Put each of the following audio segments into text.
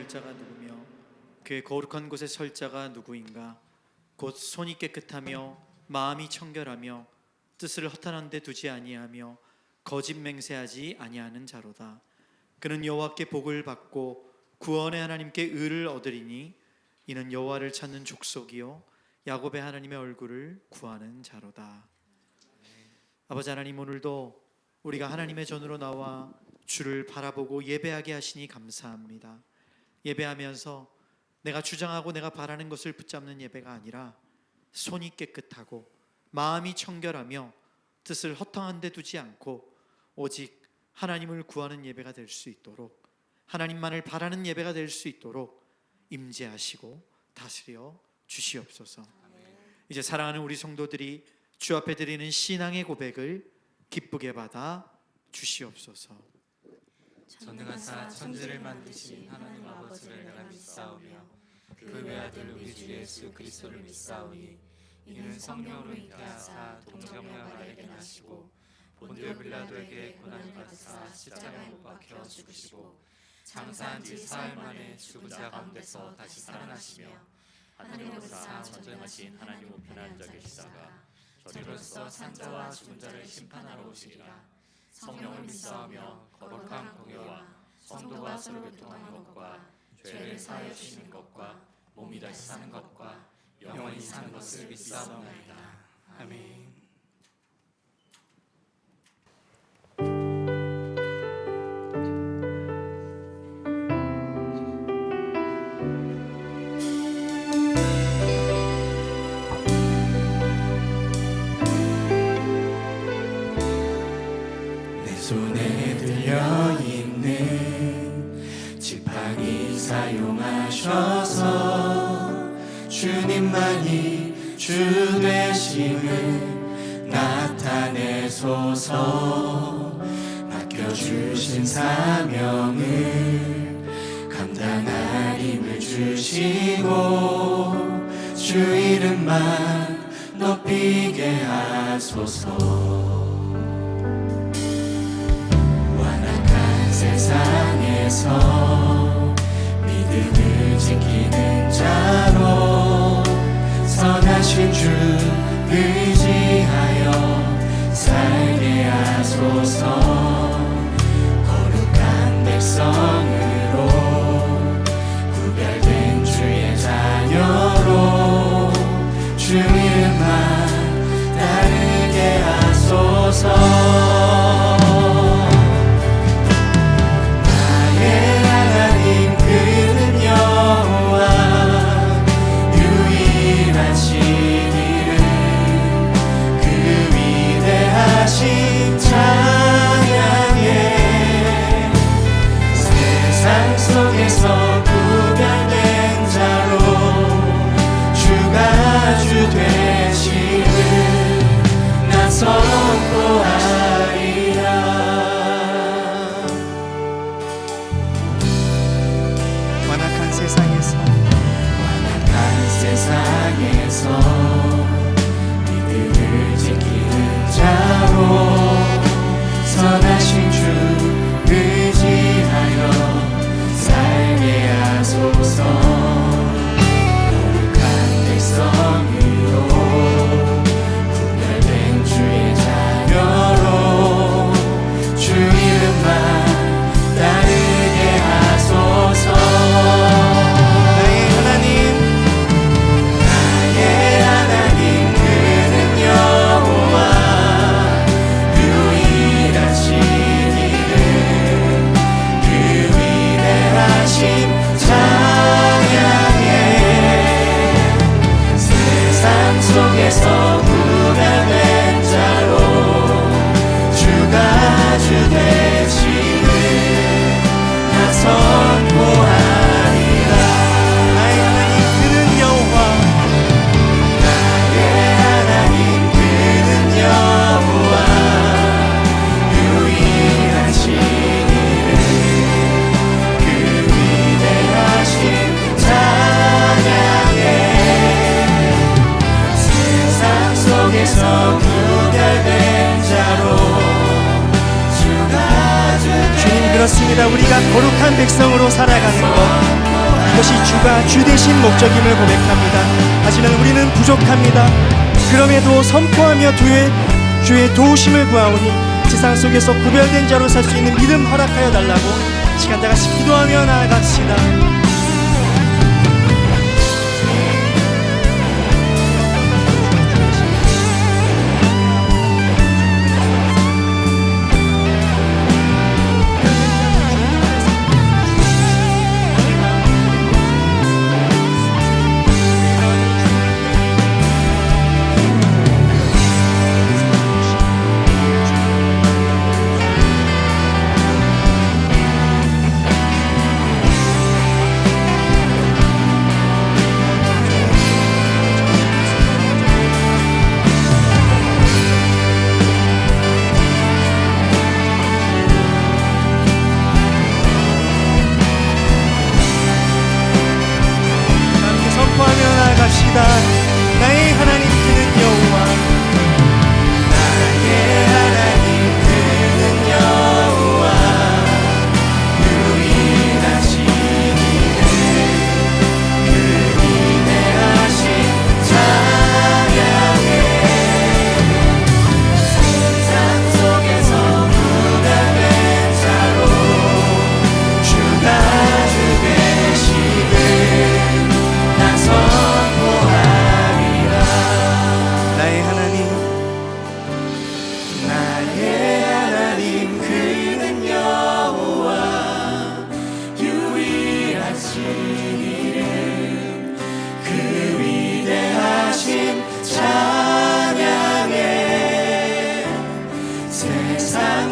설 자가 누구며 그의 거룩한 곳에 설 자가 누구인가? 곧 손이 깨끗하며 마음이 청결하며 뜻을 허탄한 데 두지 아니하며 거짓 맹세하지 아니하는 자로다. 그는 여호와께 복을 받고 구원의 하나님께 의를 얻으리니 이는 여호와를 찾는 족속이요 야곱의 하나님의 얼굴을 구하는 자로다. 아버지 하나님, 오늘도 우리가 하나님의 전으로 나와 주를 바라보고 예배하게 하시니 감사합니다. 예배하면서 내가 주장하고 내가 바라는 것을 붙잡는 예배가 아니라 손이 깨끗하고 마음이 청결하며 뜻을 허탕한 데 두지 않고 오직 하나님을 구하는 예배가 될 수 있도록, 하나님만을 바라는 예배가 될 수 있도록 임재하시고 다스려 주시옵소서. 이제 사랑하는 우리 성도들이 주 앞에 드리는 신앙의 고백을 기쁘게 받아 주시옵소서. 전능하사 천지를 만드신 하나님 아버지를 내가 믿사오며 그 외아들 우리 주 예수 그리스도를 믿사오니 이는 성령으로 잉태하사 동정녀 마리아에게 나시고 본디오 빌라도에게 고난을 받으사 십자가에 못 박혀 죽으시고 장사한 지 사흘 만에 죽은 자 가운데서 다시 살아나시며 하늘에 오르사 전쟁하신 하나님 우편에 앉아 계시다가 저리로서 산자와 죽은 자를 심판하러 오시리라. 성령을 믿사오며 거룩한 공예와 성도가 서로 교통하는 것과 죄를 사하여 주시는 것과 몸이 다시 사는 것과 영원히 사는 것을 믿사옵나이다. 아멘. 손에 들려있는 지팡이 사용하셔서 주님만이 주 되심을 나타내소서. 맡겨주신 사명을 감당할 힘을 주시고 주 이름만 높이게 하소서. 세상에서 믿음을 지키는 자로 선하신 주 의지하여 살게 하소서. 거룩한 백성으로 구별된 주의 자녀로 주 이름만 따르게 하소서. 세상에서 믿음을 지키는 자로 선하신 주 의지하여 살게 하소서. 거룩한 백성으로 구별된 주의 자녀로 주 이름만 따르게 하소서. 속에서 구별된 자로 주가 주 되심을 나 선포하리라. 나의 하나님 그는 여호와, 나의 하나님 그는 여호와, 유일하신 이름 그 위대하신 찬양에 속에서 구별된 자로 주가 주. 주님, 그렇습니다. 우리가 거룩한 백성으로 살아가는 것, 그것이 주가 주되신 목적임을 고백합니다. 하지만 우리는 부족합니다. 그럼에도 선포하며 주의 도우심을 구하오니 세상 속에서 구별된 자로 살 수 있는 믿음 허락하여 달라고 시간 다 같이 기도하며 나아갑시다. 나의 하나님 그는 여호와, 나의 하나님 그는 여호와, 유일하신 이는 그 위대하신 찬양해. 세상 속에서 구별된 자로 주가 주 되시는 나서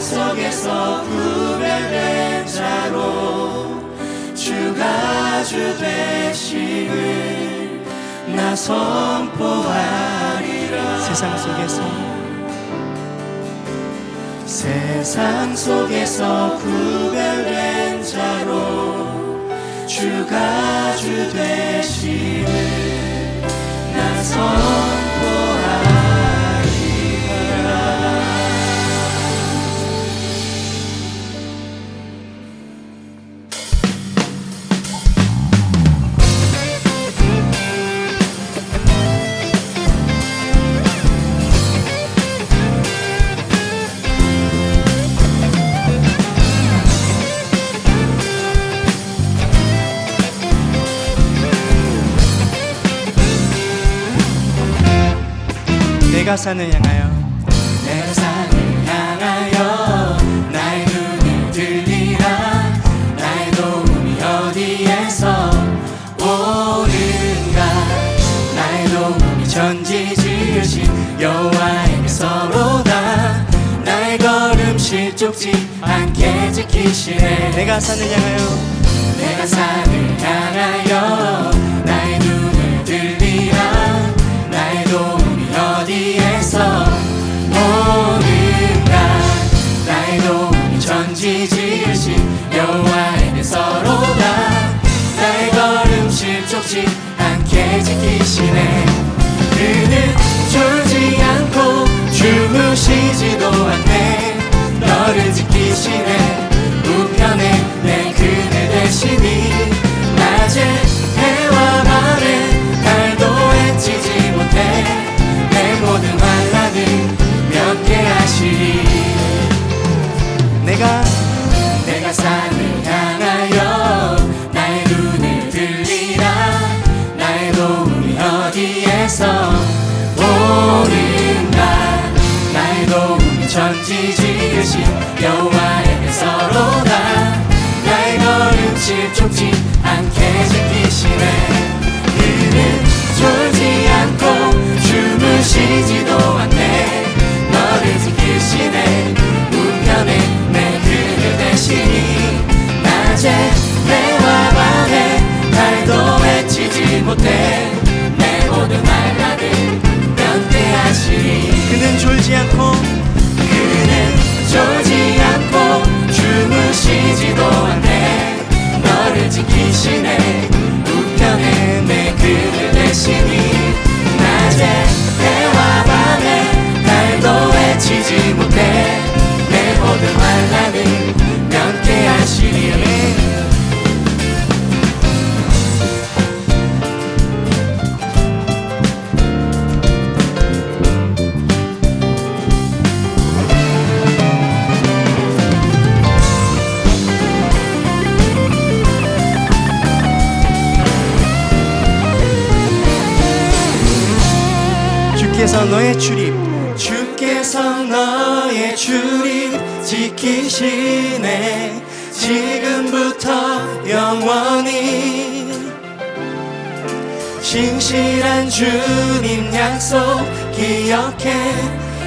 속에서 구별된 자로 주가 주 되심을 나 선포하리라. 세상 속에서 구별된 자로 주가 주 되심을 나 선포하리라. 내가 산을 향하여, 내가 산을 향하여 나의 눈을 들리라. 나의 도움이 어디에서 오는가. 나의 도움이 전지 지으신 여호와에게서로다. 나의 걸음실 쫓지 않게 지키시네. 내가 산을 향하여, 내가 산을 향하여 나의 눈을 들리라. 나의 도움이 어디에서 오는가. 나의 도움이 전지 지으신 여호와에게서로다. 나의 걸음실 쫓지 않게 지키시네. 그는 졸지 않고 주무시지도 않네. 너를 지키시네. 우편에 내 그늘 되시니. 낮에 해와 밤에 달도 해치지 못해. 내 모든 환난을 면케하시리. 내가 산을 향하여 나의 눈을 들리라. 나의 도움이 어디에서 오는가. 나의 도움이 전지 지으신 여호와에게서로다. 나의 걸음실 쫓지 않게 지키시네. 그는 졸지 않고 주무시지도 않네. 너를 지키시네. 우편에 내 그늘 되시니. 낮에 해와 밤에 달도 해치지 못해. 내 모든 환난을 면케하시니. 그는 졸지 않고 주무시지도 않네. 너를 지키시네. 우편에 내 그늘 되시니. 낮에 해와 밤에 주께서 너의 출입 주께서 너의 출입 지키시네 지금부터 영원히 신실한 주님 약속 기억해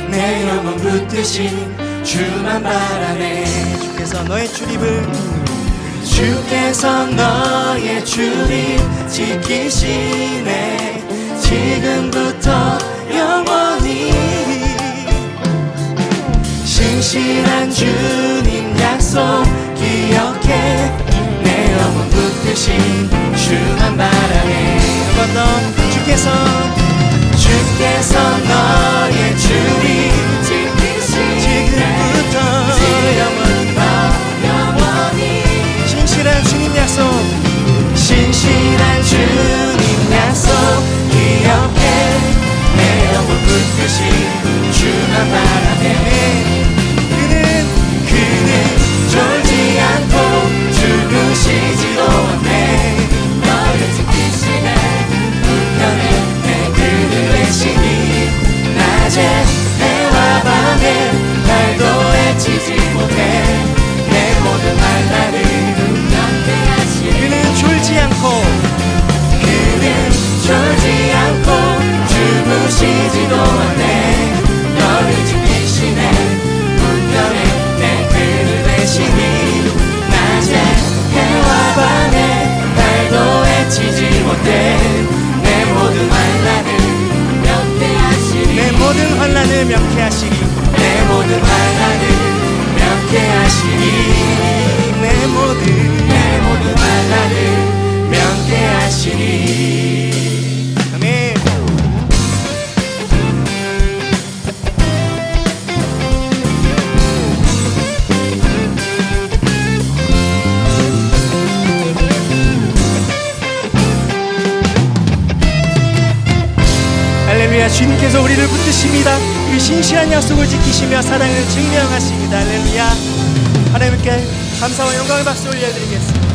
내 영혼 붙드신 주만 바라네 주께서 너의 출입을 주께서 너의 출입 지키시네 지금부터 영원히 신실한 주님 약속 기억해 내 영혼 붙드신 주만 바라네 한 번 더 주께서 너의 출입 지금부터 영원히 신실한 주님 약속 신실한 주님 약속 기억해 내 영혼 붙드신 주만 바라네 그는 졸지 않고 주무시지도 않네 너를 지키시네 불편해 내 그를 외치니 낮에 해와 밤에 날도 해치지 못해 내 모든 말들을 명쾌하시네 그는 졸지 않고 주무시지도 않네 너를 지키시네 불편해 내 그를 외치니 낮에 해와 밤에 날도 해치지 못해 내 모든 환난을 명쾌하시리 내 모든 환난을 명쾌하시리 내 모든 환난을 명쾌하시리 내 모든 환난을 명쾌하시리 아멘 할렐루야 주님께서 우리를 붙드십니다 그 신실한 약속을 지키시며 사랑을 증명하십니다 할렐루야 하나님께 감사와 영광의 박수 올려드리겠습니다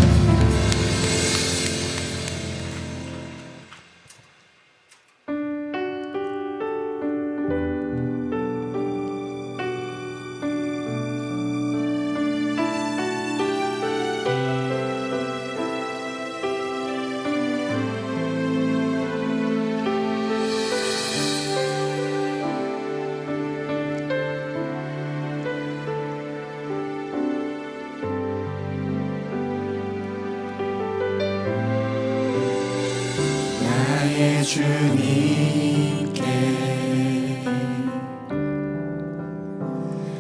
나의 주님께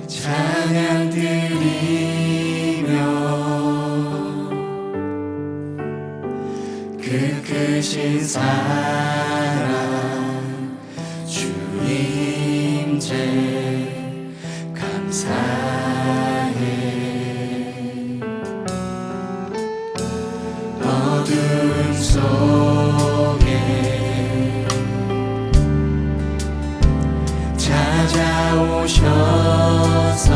찬양 드리며 그 크신 사랑 주님께 감사해 어둠 속에 찾아오셔서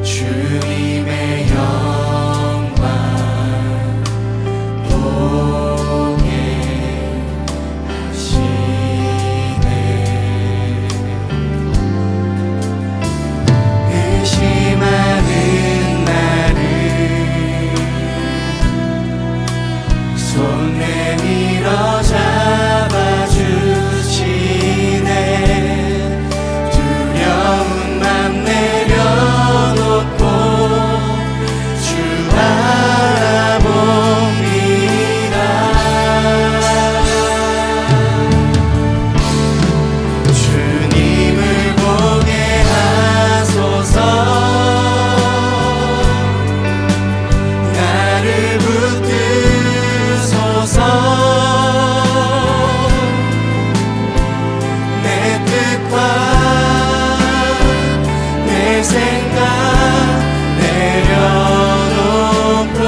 주님의 영광 보게 하시네 의심하는 나를 손 내밀어 잡아주시네 두려운 맘 내려놓고 주 바라봅니다 주님을 보게 하소서 나를 붙드소서 내 뜻과 내 생각 내려놓고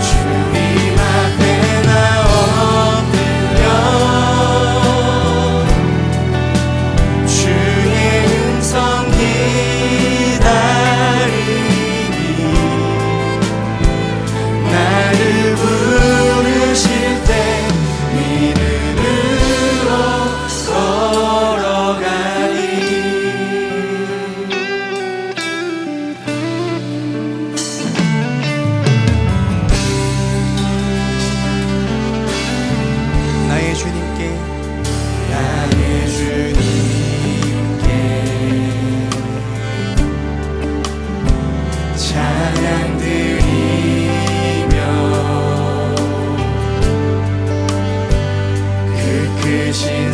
주님 앞에 나 엎드려 주의 음성 기다리니 나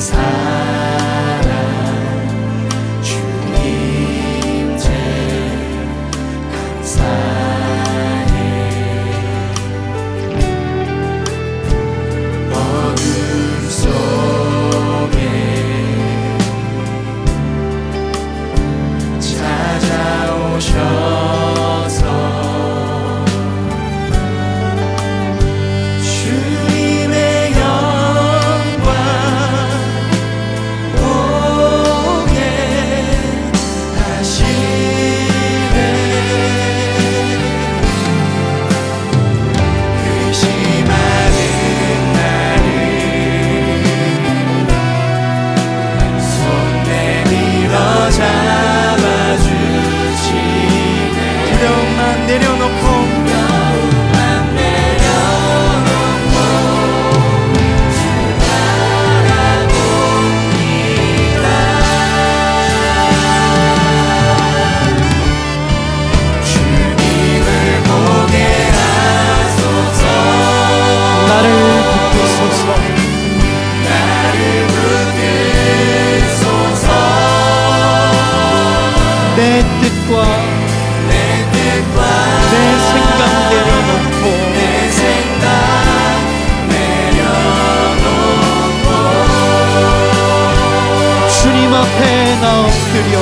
사랑 주님 제 감사해. 어둠 속에 찾아오셔서 주님의 영광 보게 하시네. 의심하는 나를 손 내밀어 잡아주시네. 두려움만 내려놓고 나를 붙드소서. 내 뜻과 내 생각 내려놓고 주님 앞에 나 엎드려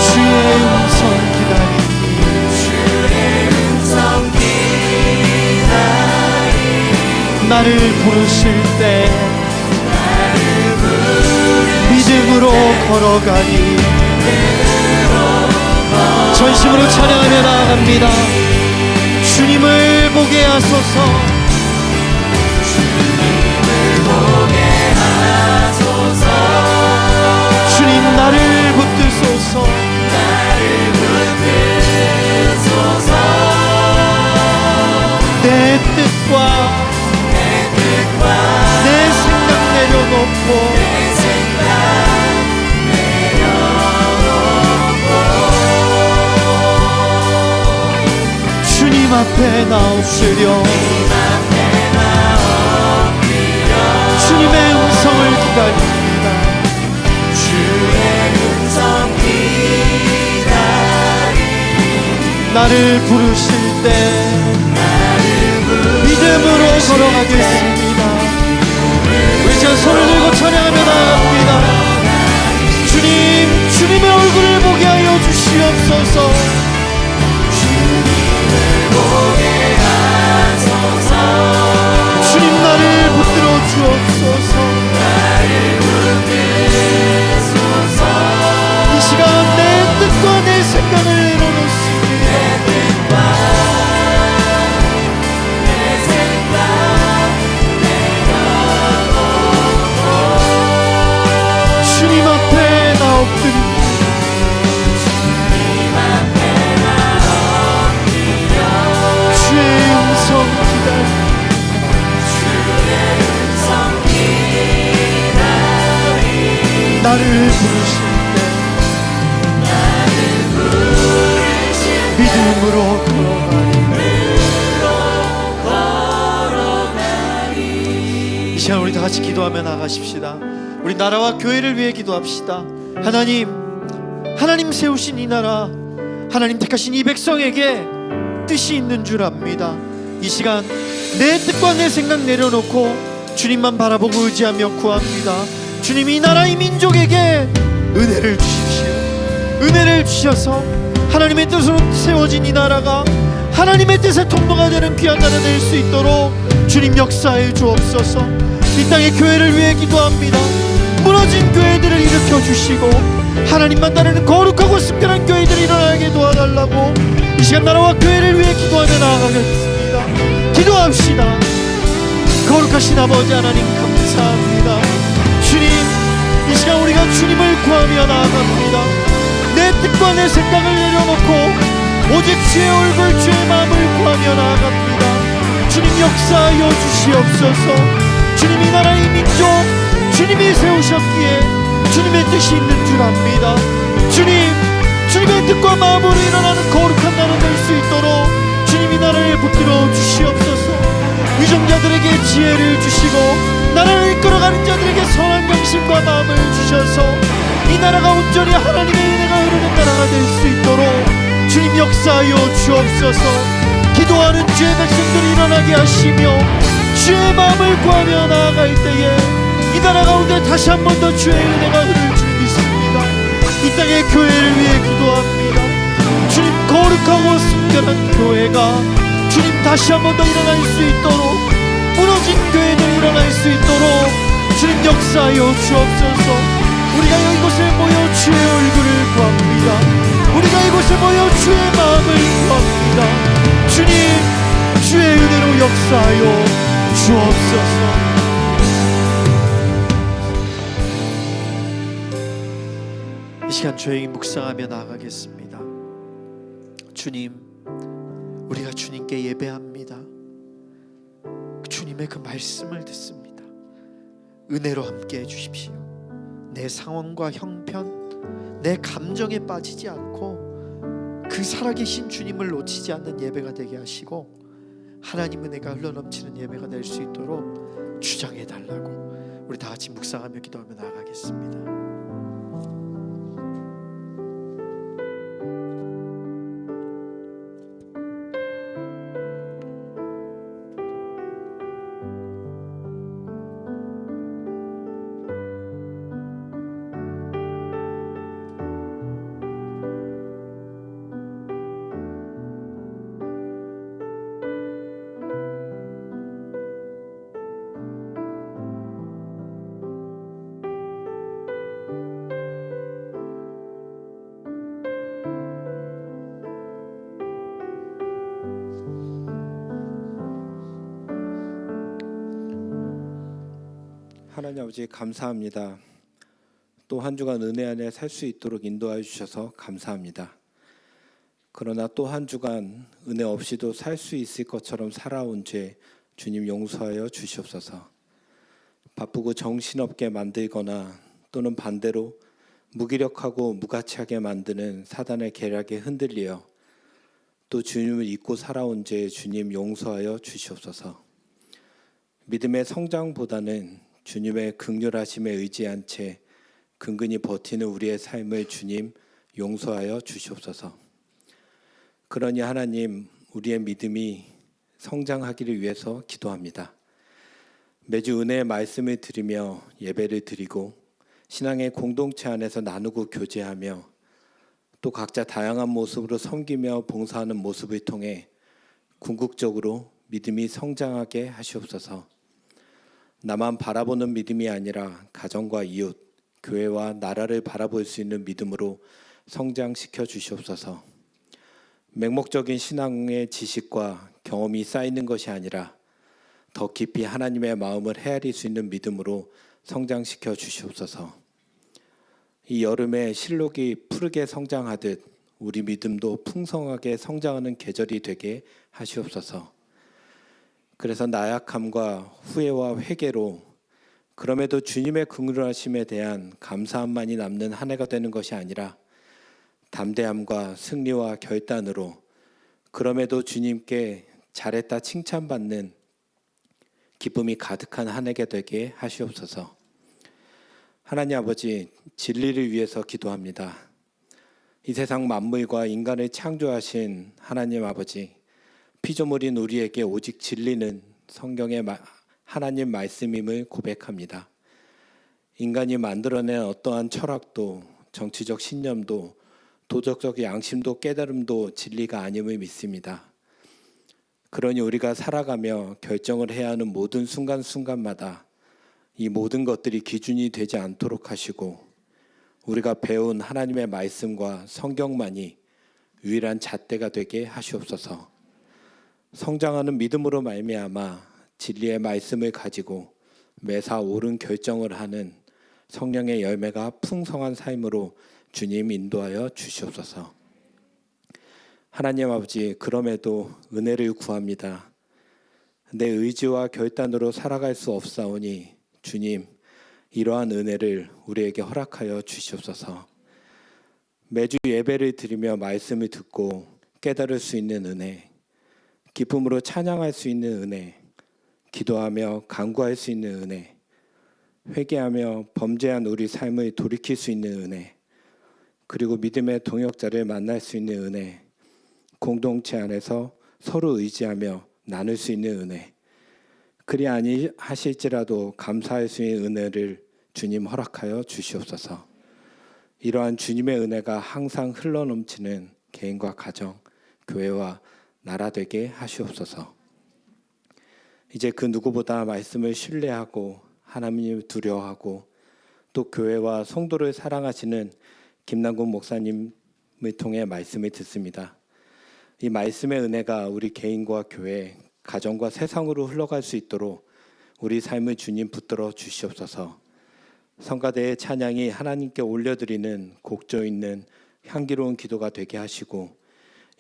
주의 음성 기다리니 나를 부르실 때 믿음으로 걸어가니 전심으로 찬양하며 나아갑니다. 주님을 보게 하소서. 주님 나를 붙드소서. 내 뜻과 내 생각 내려놓고 주님 앞에 나 엎드려 주님의 음성을 기다립니다. 나를 부르실 때 믿음으로 걸어가겠습니다. 우리 자 손을 들고 찬양하며 나아갑니다. 주님, 주님의 얼굴을 보게 하여 주시옵소서. 주님 나를 붙들어 주옵소서. 이 시간 내 뜻과 내 생각을 내려놓습니다. 주님 앞에 나 엎드립니다. 주의 음성 기다리 나를 부르실 때 믿음으로 걸어가리. 이 시간 우리 다 같이 기도하며 나가십시다. 우리 나라와 교회를 위해 기도합시다. 하나님 세우신 이 나라, 하나님 택하신 이 백성에게 뜻이 있는 줄 압니다. 이 시간 내 뜻과 내 생각 내려놓고 주님만 바라보고 의지하며 구합니다. 주님 이 나라 이 민족에게 은혜를 주십시오. 은혜를 주셔서 하나님의 뜻으로 세워진 이 나라가 하나님의 뜻의 통로가 되는 귀한 나라 될 수 있도록 주님 역사해 주옵소서. 이 땅의 교회를 위해 기도합니다. 무너진 교회들을 일으켜 주시고 하나님만 따르는 거룩하고 순결한 교회들이 일어나게 도와달라고 이 시간 나라와 교회를 위해 기도하며 나아가겠습니다. 기도합시다. 거룩하신 아버지 하나님 감사합니다. 주님 이 시간 우리가 주님을 구하며 나아갑니다. 내 뜻과 내 생각을 내려놓고 오직 주의 얼굴 주의 마음을 구하며 나아갑니다. 주님 역사하여 주시옵소서. 주님 이 나라의 민족 주님이 세우셨기에 주님의 뜻이 있는 줄 압니다. 주님의 뜻과 마음으로 일어나는 거룩한 나라 될 수 있도록 주님 이 나라를 붙들어 주시옵소서. 유정자들에게 지혜를 주시고 나라를 이끌어가는 자들에게 선한 영심과 마음을 주셔서 이 나라가 온전히 하나님의 은혜가 흐르는 나라가 될 수 있도록 주님 역사하여 주옵소서. 기도하는 주의 백성들이 일어나게 하시며 주의 마음을 구하며 나아갈 때에 이 나라 가운데 다시 한 번 더 주의 은혜가 흐를 줄 믿습니다. 이 땅의 교회를 위해 기도합니다. 주님, 거룩하고 순결한 교회가 주님 다시 한 번 더 일어날 수 있도록, 무너진 교회들 일어날 수 있도록 주님 역사하여 주옵소서. 우리가 이곳에 모여 주의 얼굴을 구합니다. 우리가 이곳에 모여 주의 마음을 구합니다. 주님, 주의 은혜로 역사하여 주옵소서. 이 시간 조용히 묵상하며 나아가겠습니다. 주님, 우리가 주님께 예배합니다. 주님의 그 말씀을 듣습니다. 은혜로 함께 해주십시오. 내 상황과 형편, 내 감정에 빠지지 않고 그 살아계신 주님을 놓치지 않는 예배가 되게 하시고 하나님 은혜가 흘러넘치는 예배가 될 수 있도록 주장해 달라고 우리 다 같이 묵상하며 기도하며 나아가겠습니다. 하나님 아버지 감사합니다. 또 한 주간 은혜 안에 살 수 있도록 인도하여 주셔서 감사합니다. 그러나 또 한 주간 은혜 없이도 살 수 있을 것처럼 살아온 죄 주님 용서하여 주시옵소서. 바쁘고 정신없게 만들거나 또는 반대로 무기력하고 무가치하게 만드는 사단의 계략에 흔들리어 또 주님을 잊고 살아온 죄 주님 용서하여 주시옵소서. 믿음의 성장보다는 주님의 긍휼하심에 의지한 채 근근히 버티는 우리의 삶을 주님 용서하여 주시옵소서. 그러니 하나님, 우리의 믿음이 성장하기를 위해서 기도합니다. 매주 은혜의 말씀을 드리며 예배를 드리고 신앙의 공동체 안에서 나누고 교제하며 또 각자 다양한 모습으로 섬기며 봉사하는 모습을 통해 궁극적으로 믿음이 성장하게 하시옵소서. 나만 바라보는 믿음이 아니라 가정과 이웃, 교회와 나라를 바라볼 수 있는 믿음으로 성장시켜 주시옵소서. 맹목적인 신앙의 지식과 경험이 쌓이는 것이 아니라 더 깊이 하나님의 마음을 헤아릴 수 있는 믿음으로 성장시켜 주시옵소서. 이 여름에 실록이 푸르게 성장하듯 우리 믿음도 풍성하게 성장하는 계절이 되게 하시옵소서. 그래서 나약함과 후회와 회개로 그럼에도 주님의 긍휼하심에 대한 감사함만이 남는 한 해가 되는 것이 아니라 담대함과 승리와 결단으로 그럼에도 주님께 잘했다 칭찬받는 기쁨이 가득한 한 해가 되게 하시옵소서. 하나님 아버지, 진리를 위해서 기도합니다. 이 세상 만물과 인간을 창조하신 하나님 아버지, 피조물인 우리에게 오직 진리는 성경의 하나님 말씀임을 고백합니다. 인간이 만들어낸 어떠한 철학도 정치적 신념도 도덕적 양심도 깨달음도 진리가 아님을 믿습니다. 그러니 우리가 살아가며 결정을 해야 하는 모든 순간순간마다 이 모든 것들이 기준이 되지 않도록 하시고 우리가 배운 하나님의 말씀과 성경만이 유일한 잣대가 되게 하시옵소서. 성장하는 믿음으로 말미암아 진리의 말씀을 가지고 매사 옳은 결정을 하는 성령의 열매가 풍성한 삶으로 주님 인도하여 주시옵소서. 하나님 아버지, 그럼에도 은혜를 구합니다. 내 의지와 결단으로 살아갈 수 없사오니 주님, 이러한 은혜를 우리에게 허락하여 주시옵소서. 매주 예배를 드리며 말씀을 듣고 깨달을 수 있는 은혜, 기쁨으로 찬양할 수 있는 은혜, 기도하며 간구할 수 있는 은혜, 회개하며 범죄한 우리 삶을 돌이킬 수 있는 은혜, 그리고 믿음의 동역자를 만날 수 있는 은혜, 공동체 안에서 서로 의지하며 나눌 수 있는 은혜, 그리 아니하실지라도 감사할 수 있는 은혜를 주님 허락하여 주시옵소서. 이러한 주님의 은혜가 항상 흘러넘치는 개인과 가정, 교회와 나라 되게 하시옵소서. 이제 그 누구보다 말씀을 신뢰하고 하나님을 두려워하고 또 교회와 성도를 사랑하시는 김남국 목사님을 통해 말씀을 듣습니다. 이 말씀의 은혜가 우리 개인과 교회, 가정과 세상으로 흘러갈 수 있도록 우리 삶을 주님 붙들어 주시옵소서. 성가대의 찬양이 하나님께 올려드리는 곡조 있는 향기로운 기도가 되게 하시고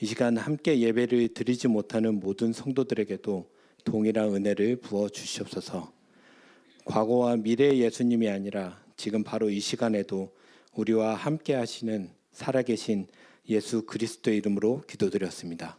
이 시간 함께 예배를 드리지 못하는 모든 성도들에게도 동일한 은혜를 부어 주시옵소서. 과거와 미래의 예수님이 아니라 지금 바로 이 시간에도 우리와 함께 하시는 살아계신 예수 그리스도의 이름으로 기도드렸습니다.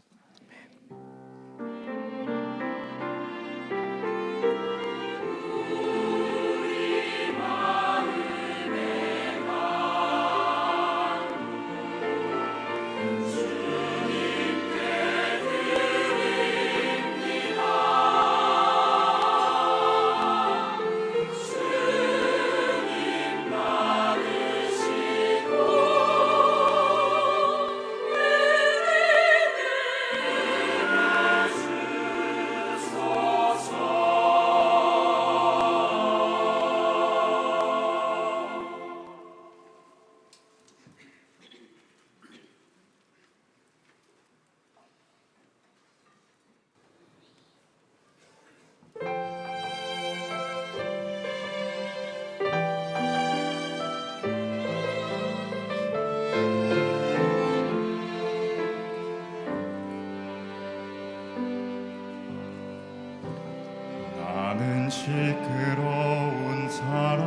나는 시끄러운 사람,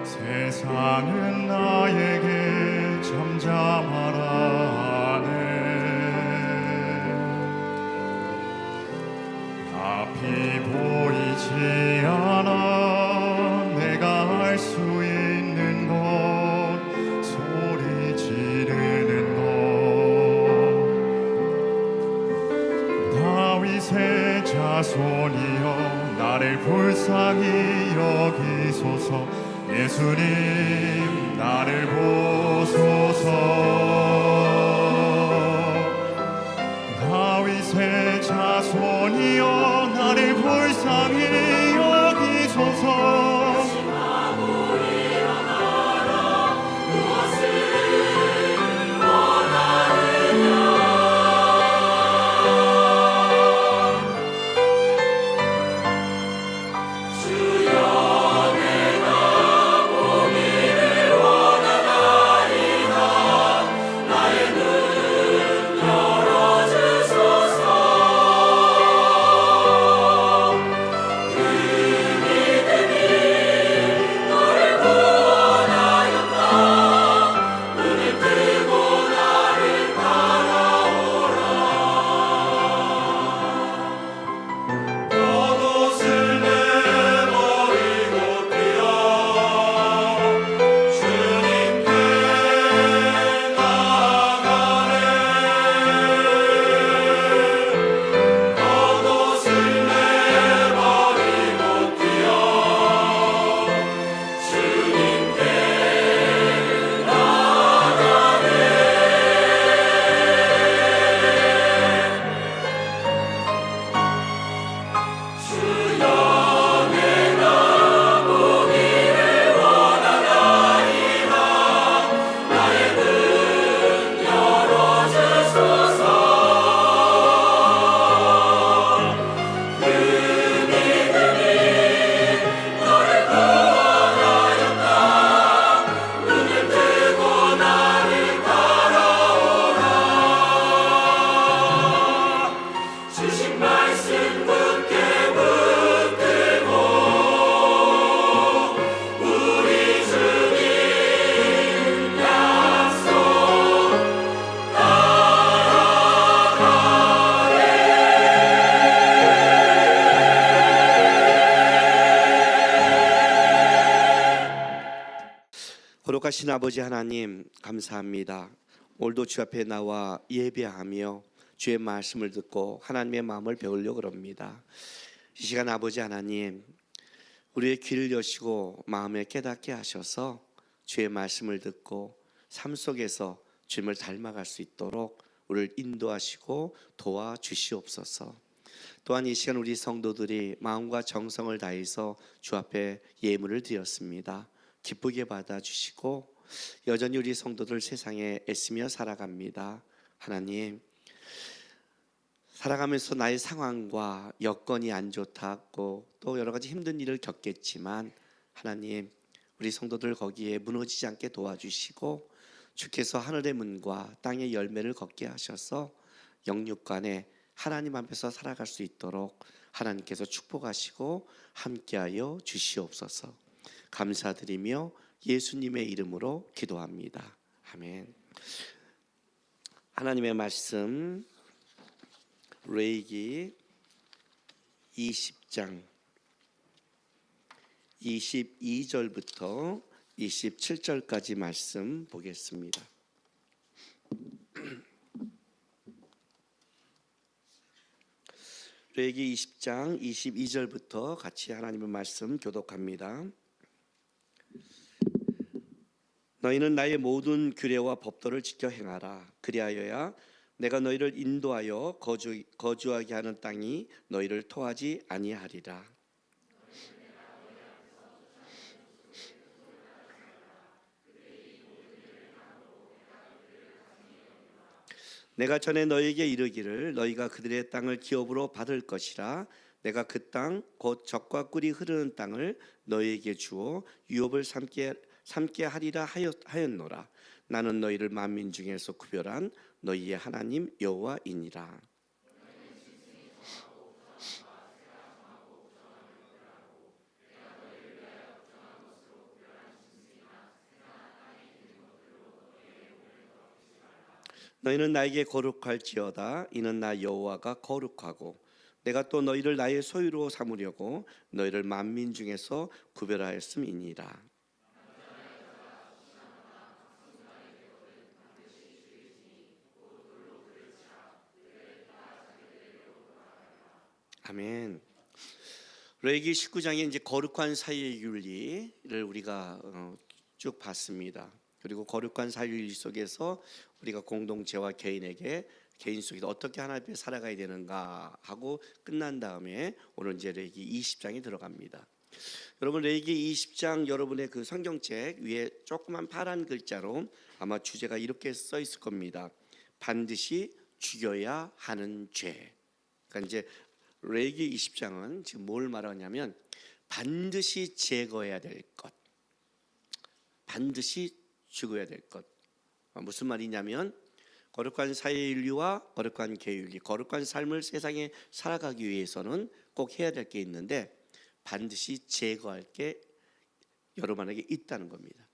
세상은 나에게 잠잠하라 하네. 앞이 보이지 않아 내가 할 수 있는 것, 소리 지르는 것. 다윗의 자손이여 나를 불쌍히 여기소서. 예수님 나를 보소서. 다윗의 자손이여 나를 불쌍히 여기소서. 그 거룩하신 아버지 하나님, 감사합니다. 오늘도 주 앞에 나와 예배하며 주의 말씀을 듣고 하나님의 마음을 배우려고 합니다. 이 시간 아버지 하나님, 우리의 귀를 여시고 마음에 깨닫게 하셔서 주의 말씀을 듣고 삶 속에서 주님을 닮아갈 수 있도록 우리를 인도하시고 도와주시옵소서. 또한 이 시간 우리 성도들이 마음과 정성을 다해서 주 앞에 예물을 드렸습니다. 기쁘게 받아주시고 여전히 우리 성도들 세상에 애쓰며 살아갑니다. 하나님, 살아가면서 나의 상황과 여건이 안 좋다고 또 여러 가지 힘든 일을 겪겠지만 하나님, 우리 성도들 거기에 무너지지 않게 도와주시고 주께서 하늘의 문과 땅의 열매를 걷게 하셔서 영육간에 하나님 앞에서 살아갈 수 있도록 하나님께서 축복하시고 함께하여 주시옵소서. 감사드리며 예수님의 이름으로 기도합니다. 아멘. 하나님의 말씀 레위기 20장 22절부터 27절까지 말씀 보겠습니다. 레위기 20장 22절부터 같이 하나님의 말씀 교독합니다. 너희는 나의 모든 규례와 법도를 지켜 행하라. 그리하여야 내가 너희를 인도하여 거주하게 하는 땅이 너희를 토하지 아니하리라. 내가 전에 너희에게 이르기를 너희가 그들의 땅을 기업으로 받을 것이라. 내가 그 땅 곧 젖과 꿀이 흐르는 땅을 너희에게 주어 유업을 삼게 하리라 하였노라. 나는 너희를 만민 중에서 구별한 너희의 하나님 여호와이니라. 너희는 나에게 거룩할지어다. 이는 나 여호와가 거룩하고 내가 또 너희를 나의 소유로 삼으려고 너희를 만민 중에서 구별하였음이니라. 아멘. 레위기 19장에 이제 거룩한 사이의 윤리를 우리가 쭉 봤습니다. 그리고 거룩한 사이윤리 속에서 우리가 공동체와 개인에게 개인 속에서 어떻게 하나님 앞에 살아가야 되는가 하고 끝난 다음에 오늘 이제 레위기 20장에 들어갑니다. 여러분, 레위기 20장 여러분의 그 성경책 위에 조그만 파란 글자로 아마 주제가 이렇게 써 있을 겁니다. 반드시 죽여야 하는 죄. 그러니까 이제 레위기 20장은 지금 뭘 말하냐면 반드시 제거해야 될 것, 반드시 죽어야 될 것. 무슨 말이냐면 거룩한 사회윤리와 거룩한 계율리, 거룩한 삶을 세상에 살아가기 위해서는 꼭 해야 될 게 있는데 반드시 제거할 게 여러분에게 있다는 겁니다.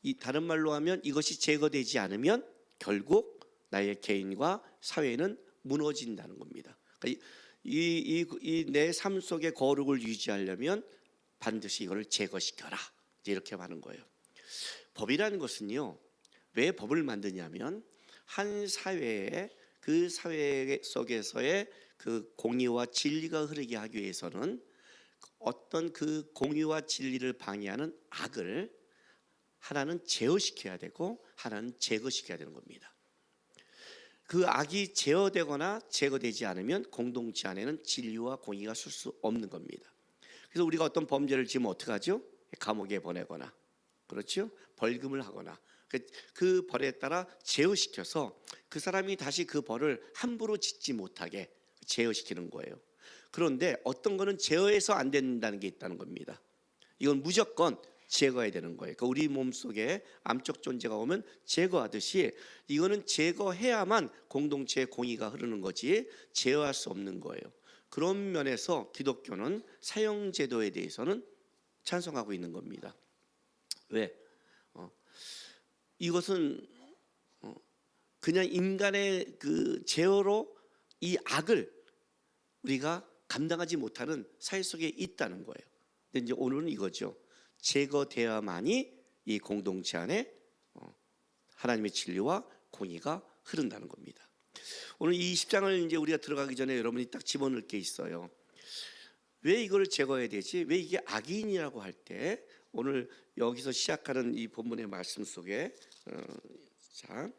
이 다른 말로 하면 이것이 제거되지 않으면 결국 나의 개인과 사회는 무너진다는 겁니다. 그러니까 이 내 삶 속의 거룩을 유지하려면 반드시 이거를 제거시켜라, 이렇게 하는 거예요. 법이라는 것은요, 왜 법을 만드냐면 한 사회에 그 사회 속에서의 그 공의와 진리가 흐르게 하기 위해서는 어떤 그 공의와 진리를 방해하는 악을 하나는 제어시켜야 되고 하나는 제거시켜야 되는 겁니다. 그 악이 제어되거나 제거되지 않으면 공동체 안에는 진리와 공의가 쓸 수 없는 겁니다. 그래서 우리가 어떤 범죄를 지으면 어떻게 하죠? 감옥에 보내거나, 그렇죠? 벌금을 하거나 그 벌에 따라 제어시켜서 그 사람이 다시 그 벌을 함부로 짓지 못하게 제어시키는 거예요. 그런데 어떤 거는 제어해서 안 된다는 게 있다는 겁니다. 이건 무조건 제거해야 되는 거예요. 그러니까 우리 몸속에 암적 존재가 오면 제거하듯이 이거는 제거해야만 공동체의 공의가 흐르는 거지 제어할 수 없는 거예요. 그런 면에서 기독교는 사형제도에 대해서는 찬성하고 있는 겁니다. 왜? 이것은 그냥 인간의 그 제어로 이 악을 우리가 감당하지 못하는 사회 속에 있다는 거예요. 근데 이제 오늘은 이거죠. 제거되어야만이 이 공동체 안에 하나님의 진리와 공의가 흐른다는 겁니다. 오늘 이 20장을 이제 우리가 들어가기 전에 여러분이 딱 집어넣을 게 있어요. 왜 이걸 제거해야 되지? 왜 이게 악인이라고 할 때 오늘 여기서 시작하는 이 본문의 말씀 속에 자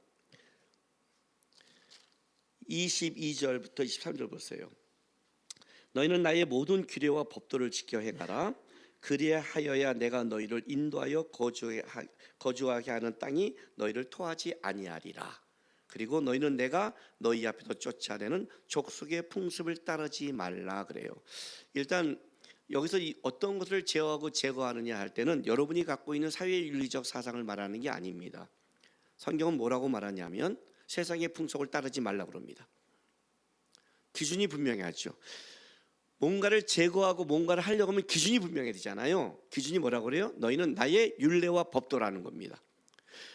22절부터 23절 보세요. 너희는 나의 모든 규례와 법도를 지켜 행하라. 그리하여야 내가 너희를 인도하여 거주하게 하는 땅이 너희를 토하지 아니하리라. 그리고 너희는 내가 너희 앞에서 쫓아내는 족속의 풍습을 따르지 말라 그래요. 일단 여기서 어떤 것을 제어하고 제거하느냐 할 때는 여러분이 갖고 있는 사회윤리적 사상을 말하는 게 아닙니다. 성경은 뭐라고 말하냐면 세상의 풍속을 따르지 말라고 그럽니다. 기준이 분명하죠. 뭔가를 제거하고 뭔가를 하려고 하면 기준이 분명해야 되잖아요. 기준이 뭐라고 그래요? 너희는 나의 율례와 법도라는 겁니다.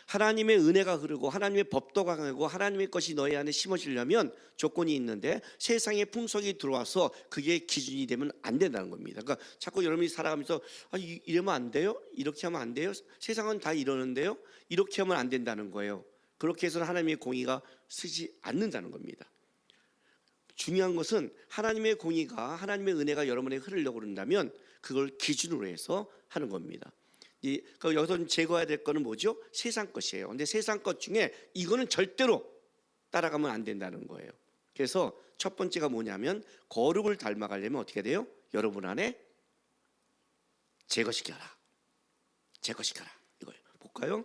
하나님의 은혜가 흐르고 하나님의 법도가 강하고 하나님의 것이 너희 안에 심어지려면 조건이 있는데 세상의 풍속이 들어와서 그게 기준이 되면 안 된다는 겁니다. 그러니까 자꾸 여러분이 살아가면서 이러면 안 돼요? 이렇게 하면 안 돼요? 세상은 다 이러는데요? 이렇게 하면 안 된다는 거예요. 그렇게 해서는 하나님의 공의가 쓰지 않는다는 겁니다. 중요한 것은 하나님의 공의가 하나님의 은혜가 여러분에게 흐르려고 그런다면 그걸 기준으로 해서 하는 겁니다. 여기서 제거해야 될 거는 뭐죠? 세상 것이에요. 근데 세상 것 중에 이거는 절대로 따라가면 안 된다는 거예요. 그래서 첫 번째가 뭐냐면 거룩을 닮아가려면 어떻게 돼요? 여러분 안에 제거시켜라. 제거시켜라. 이거예요. 볼까요?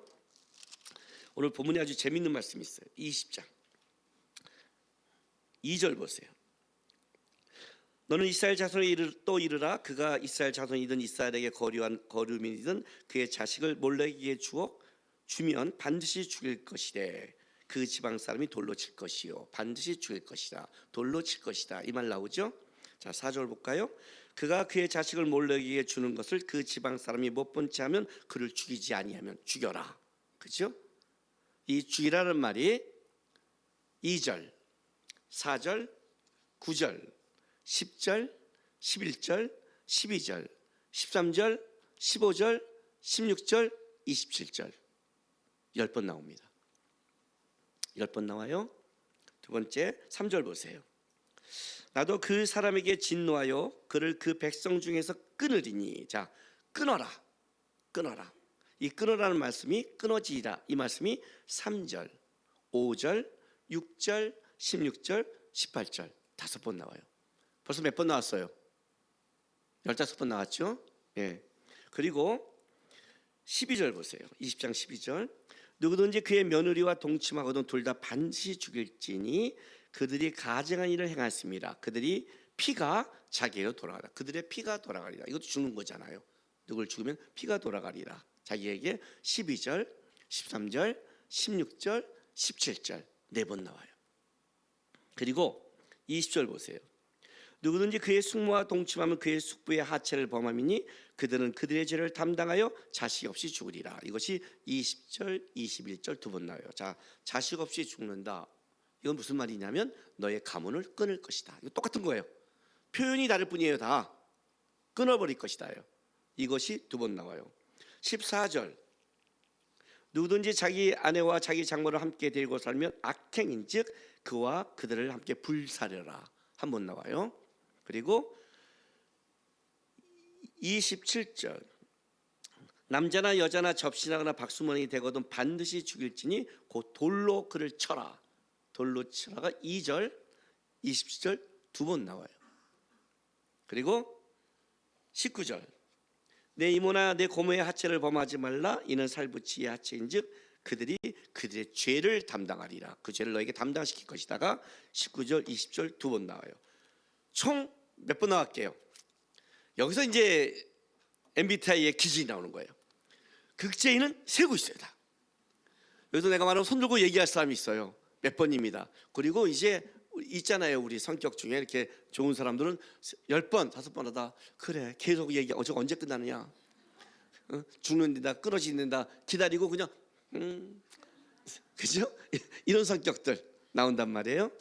오늘 본문에 아주 재밌는 말씀이 있어요. 20장 2절 보세요. 너는 이스라엘 자손에 또 이르라. 그가 이스라엘 자손이든 이스라엘에게 거류한 거류민이든 그의 자식을 몰렉에게 주면 반드시 죽일 것이래. 그 지방 사람이 돌로 칠 것이요 반드시 죽일 것이다. 돌로 칠 것이다. 이 말 나오죠? 자 4절 볼까요? 그가 그의 자식을 몰렉에게 주는 것을 그 지방 사람이 못 본 채 하면 그를 죽이지 아니하면 죽여라. 그렇죠? 이 죽이라는 말이 2절, 4절, 9절, 10절, 11절, 12절, 13절, 15절, 16절, 27절 10번 나옵니다. 10번 나와요. 두 번째 3절 보세요. 나도 그 사람에게 진노하여 그를 그 백성 중에서 끊으리니. 자, 끊어라. 끊어라. 이 끊어라는 말씀이 끊어지라. 이 말씀이 3절, 5절, 6절, 16절, 18절 5번 나와요. 벌써 몇 번 나왔어요? 15번 나왔죠? 예. 그리고 12절 보세요. 20장 12절. 누구든지 그의 며느리와 동침하거든 둘 다 반드시 죽일지니 그들이 가증한 일을 행했습니다. 그들이 피가 자기에게로 돌아가라. 그들의 피가 돌아가리라. 이것도 죽는 거잖아요. 누굴 죽으면 피가 돌아가리라. 자기에게 12절, 13절, 16절, 17절 4번 나와요. 그리고 20절 보세요. 누구든지 그의 숙모와 동침하면 그의 숙부의 하체를 범함이니 그들은 그들의 죄를 담당하여 자식 없이 죽으리라. 이것이 20절, 21절 2번 나와요. 자, 자식 없이 죽는다. 이건 무슨 말이냐면 너의 가문을 끊을 것이다. 이거 똑같은 거예요. 표현이 다를 뿐이에요. 다 끊어버릴 것이다요. 이것이 2번 나와요. 14절. 누구든지 자기 아내와 자기 장모를 함께 데리고 살면 악행인즉 그와 그들을 함께 불사려라. 한 번 나와요. 그리고 27절. 남자나 여자나 접신하거나 박수무원이 되거든 반드시 죽일지니 곧 돌로 그를 쳐라. 돌로 쳐라가 2절, 27절 2번 나와요. 그리고 19절. 내 이모나 내 고모의 하체를 범하지 말라. 이는 살부치의 하체인즉 그들이 그들의 죄를 담당하리라. 그 죄를 너에게 담당시킬 것이다가 19절, 20절 2번 나와요. 총 몇 번 나갈게요. 여기서 이제 MBTI의 기준이 나오는 거예요. 극제인은 세고 있어요. 다. 여기서 내가 말하면 손 들고 얘기할 사람이 있어요. 몇 번입니다. 그리고 이제 있잖아요. 우리 성격 중에 이렇게 좋은 사람들은 10번, 5번 하다 그래 계속 얘기. 저거 언제 끝나느냐? 죽는다, 끊어진다 기다리고 그냥 그죠? 이런 성격들 나온단 말이에요.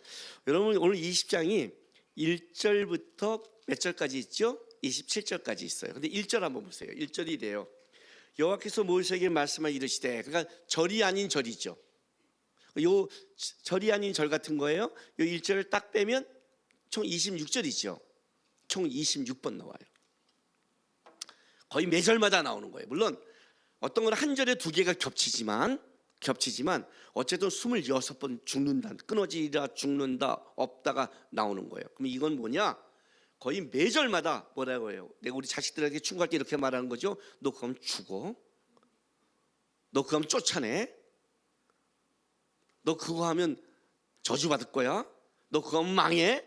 여러분 오늘 20장이 1절부터 몇 절까지 있죠? 27절까지 있어요. 근데 1절 한번 보세요. 1절이 돼요. 여호와께서 모세에게 말씀하여 이르시되, 그러니까 절이 아닌 절이죠. 요 절이 아닌 절 같은 거예요. 요 1절을 딱 빼면 총 26절이죠. 총 26번 나와요. 거의 매절마다 나오는 거예요. 물론 어떤 건 한 절에 두 개가 겹치지만 어쨌든 26번 죽는다, 끊어지라, 죽는다, 없다가 나오는 거예요. 그럼 이건 뭐냐? 거의 매절마다 뭐라고 해요? 내가 우리 자식들에게 충고할 때 이렇게 말하는 거죠. 너 그럼 죽어? 너 그럼 쫓아내? 너 그거 하면 저주받을 거야? 너 그거 하면 망해?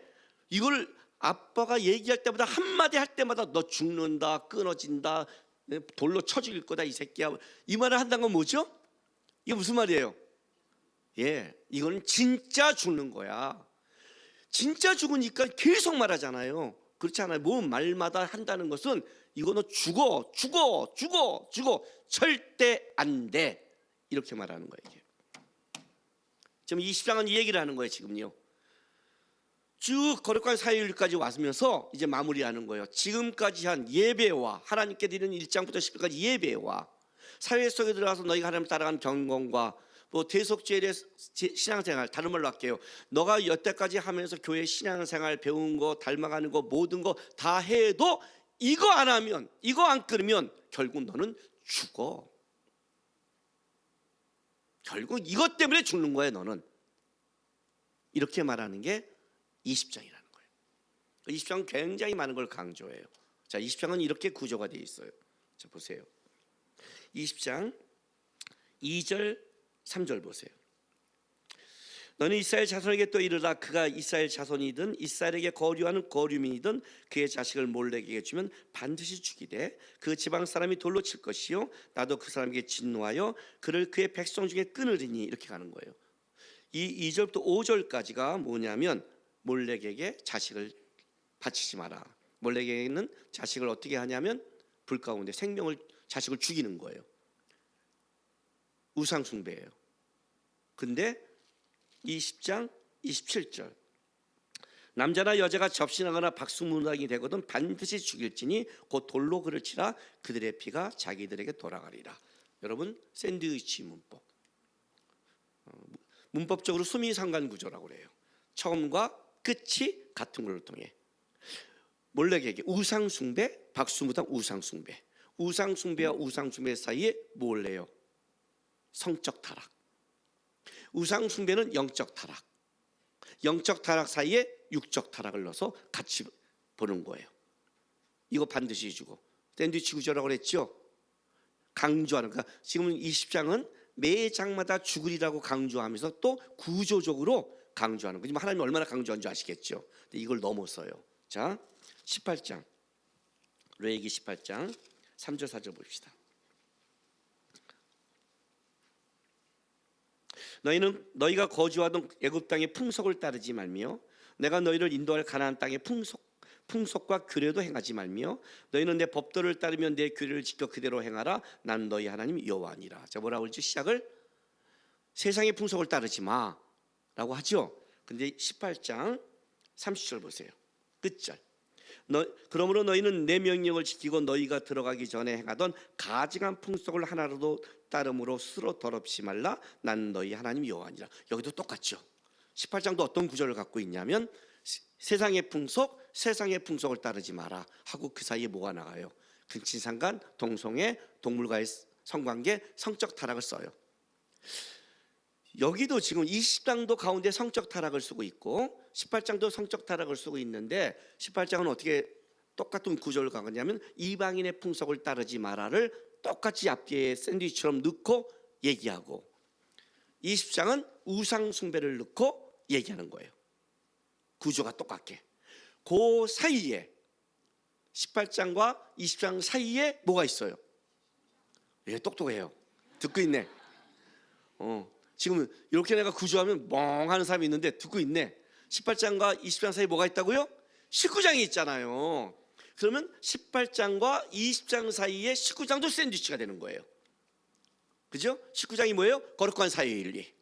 이걸 아빠가 얘기할 때마다 한마디 할 때마다 너 죽는다, 끊어진다, 돌로 쳐 죽일 거다 이 새끼야, 이 말을 한다는 건 뭐죠? 이게 무슨 말이에요? 예, 이건 진짜 죽는 거야. 진짜 죽으니까 계속 말하잖아요. 그렇지 않아요? 뭐 말마다 한다는 것은 이거 너 죽어 절대 안 돼, 이렇게 말하는 거예요. 이게. 지금 20장은 이 얘기를 하는 거예요. 지금요 쭉 거룩한 사회율까지 왔으면서 이제 마무리하는 거예요. 지금까지 한 예배와 하나님께 드리는 1장부터 10장까지 예배와 사회 속에 들어가서 너희가 하나님을 따라가는 경건과 뭐 대속죄의 신앙생활, 다른 말로 할게요. 너가 여태까지 하면서 교회 신앙생활 배운 거, 닮아가는 거, 모든 거 다 해도 이거 안 하면, 이거 안 끊으면 결국 너는 죽어. 결국 이것 때문에 죽는 거야 너는. 이렇게 말하는 게 20장이라는 거예요. 20장은 굉장히 많은 걸 강조해요. 자, 20장은 이렇게 구조가 되어 있어요. 자, 보세요. 20장 2절 3절 보세요. 너는 이스라엘 자손에게 또 이르라. 그가 이스라엘 자손이든 이스라엘에게 거류하는 거류민이든 그의 자식을 몰렉에게 주면 반드시 죽이되 그 지방 사람이 돌로 칠 것이요 나도 그 사람에게 진노하여 그를 그의 백성 중에 끊으리니, 이렇게 가는 거예요. 이 2절부터 5절까지가 뭐냐면 몰렉에게 자식을 바치지 마라. 몰렉에게는 자식을 어떻게 하냐면 불 가운데 자식을 죽이는 거예요. 우상 숭배예요. 근데 20장 27절 남자나 여자가 접신하거나 박수무당이 되거든 반드시 죽일지니 곧 돌로 그를 치라. 그들의 피가 자기들에게 돌아가리라. 여러분, 샌드위치 문법, 문법적으로 수미상관 구조라고 그래요. 처음과 끝이 같은 걸 통해 몰렉에게 우상숭배, 박수무당 우상숭배, 우상숭배와 우상숭배 사이에 뭘 해요? 성적 타락. 우상숭배는 영적 타락, 영적 타락 사이에 육적 타락을 넣어서 같이 보는 거예요. 이거 반드시 주고, 샌드위치 구조라고 그랬죠. 강조하는, 그러니까 지금 20장은 매 장마다 죽으리라고 강조하면서 또 구조적으로 강조하는 거지만 하나님이 얼마나 강조한 줄 아시겠죠. 근데 이걸 넘어서요. 자, 18장 레위기 18장 3절 4절 봅시다. 너희는 너희가 거주하던 애굽 땅의 풍속을 따르지 말며 내가 너희를 인도할 가나안 땅의 풍속과 규례도 행하지 말며 너희는 내 법도를 따르며 내 규례를 지켜 그대로 행하라. 난 너희 하나님 여호와니라. 자, 뭐라고 그러지? 시작을 세상의 풍속을 따르지 마라고 하죠. 근데 18장 30절 보세요. 끝절. 그러므로 너희는 내 명령을 지키고 너희가 들어가기 전에 행하던 가증한 풍속을 하나라도 따름으로 스스로 더럽지 말라. 난 너희 하나님 여호와니라. 여기도 똑같죠. 18장도 어떤 구절을 갖고 있냐면 세상의 풍속을 따르지 마라 하고 그 사이에 뭐가 나가요? 근친상간, 동성애, 동물과의 성관계, 성적 타락을 써요. 여기도 지금 20장도 가운데 성적 타락을 쓰고 있고 18장도 성적 타락을 쓰고 있는데 18장은 어떻게 똑같은 구절을 가냐면 이방인의 풍속을 따르지 마라를 똑같이 앞뒤에 샌드위치처럼 넣고 얘기하고 20장은 우상 숭배를 넣고 얘기하는 거예요. 구조가 똑같게. 그 사이에 18장과 20장 사이에 뭐가 있어요? 예, 똑똑해요. 듣고 있네. 지금 이렇게 내가 구조하면 멍하는 사람이 있는데 듣고 있네. 18장과 20장 사이에 뭐가 있다고요? 19장이 있잖아요. 그러면 18장과 20장 사이에 19장도 샌드위치가 되는 거예요. 그죠? 19장이 뭐예요? 거룩한 사회윤리.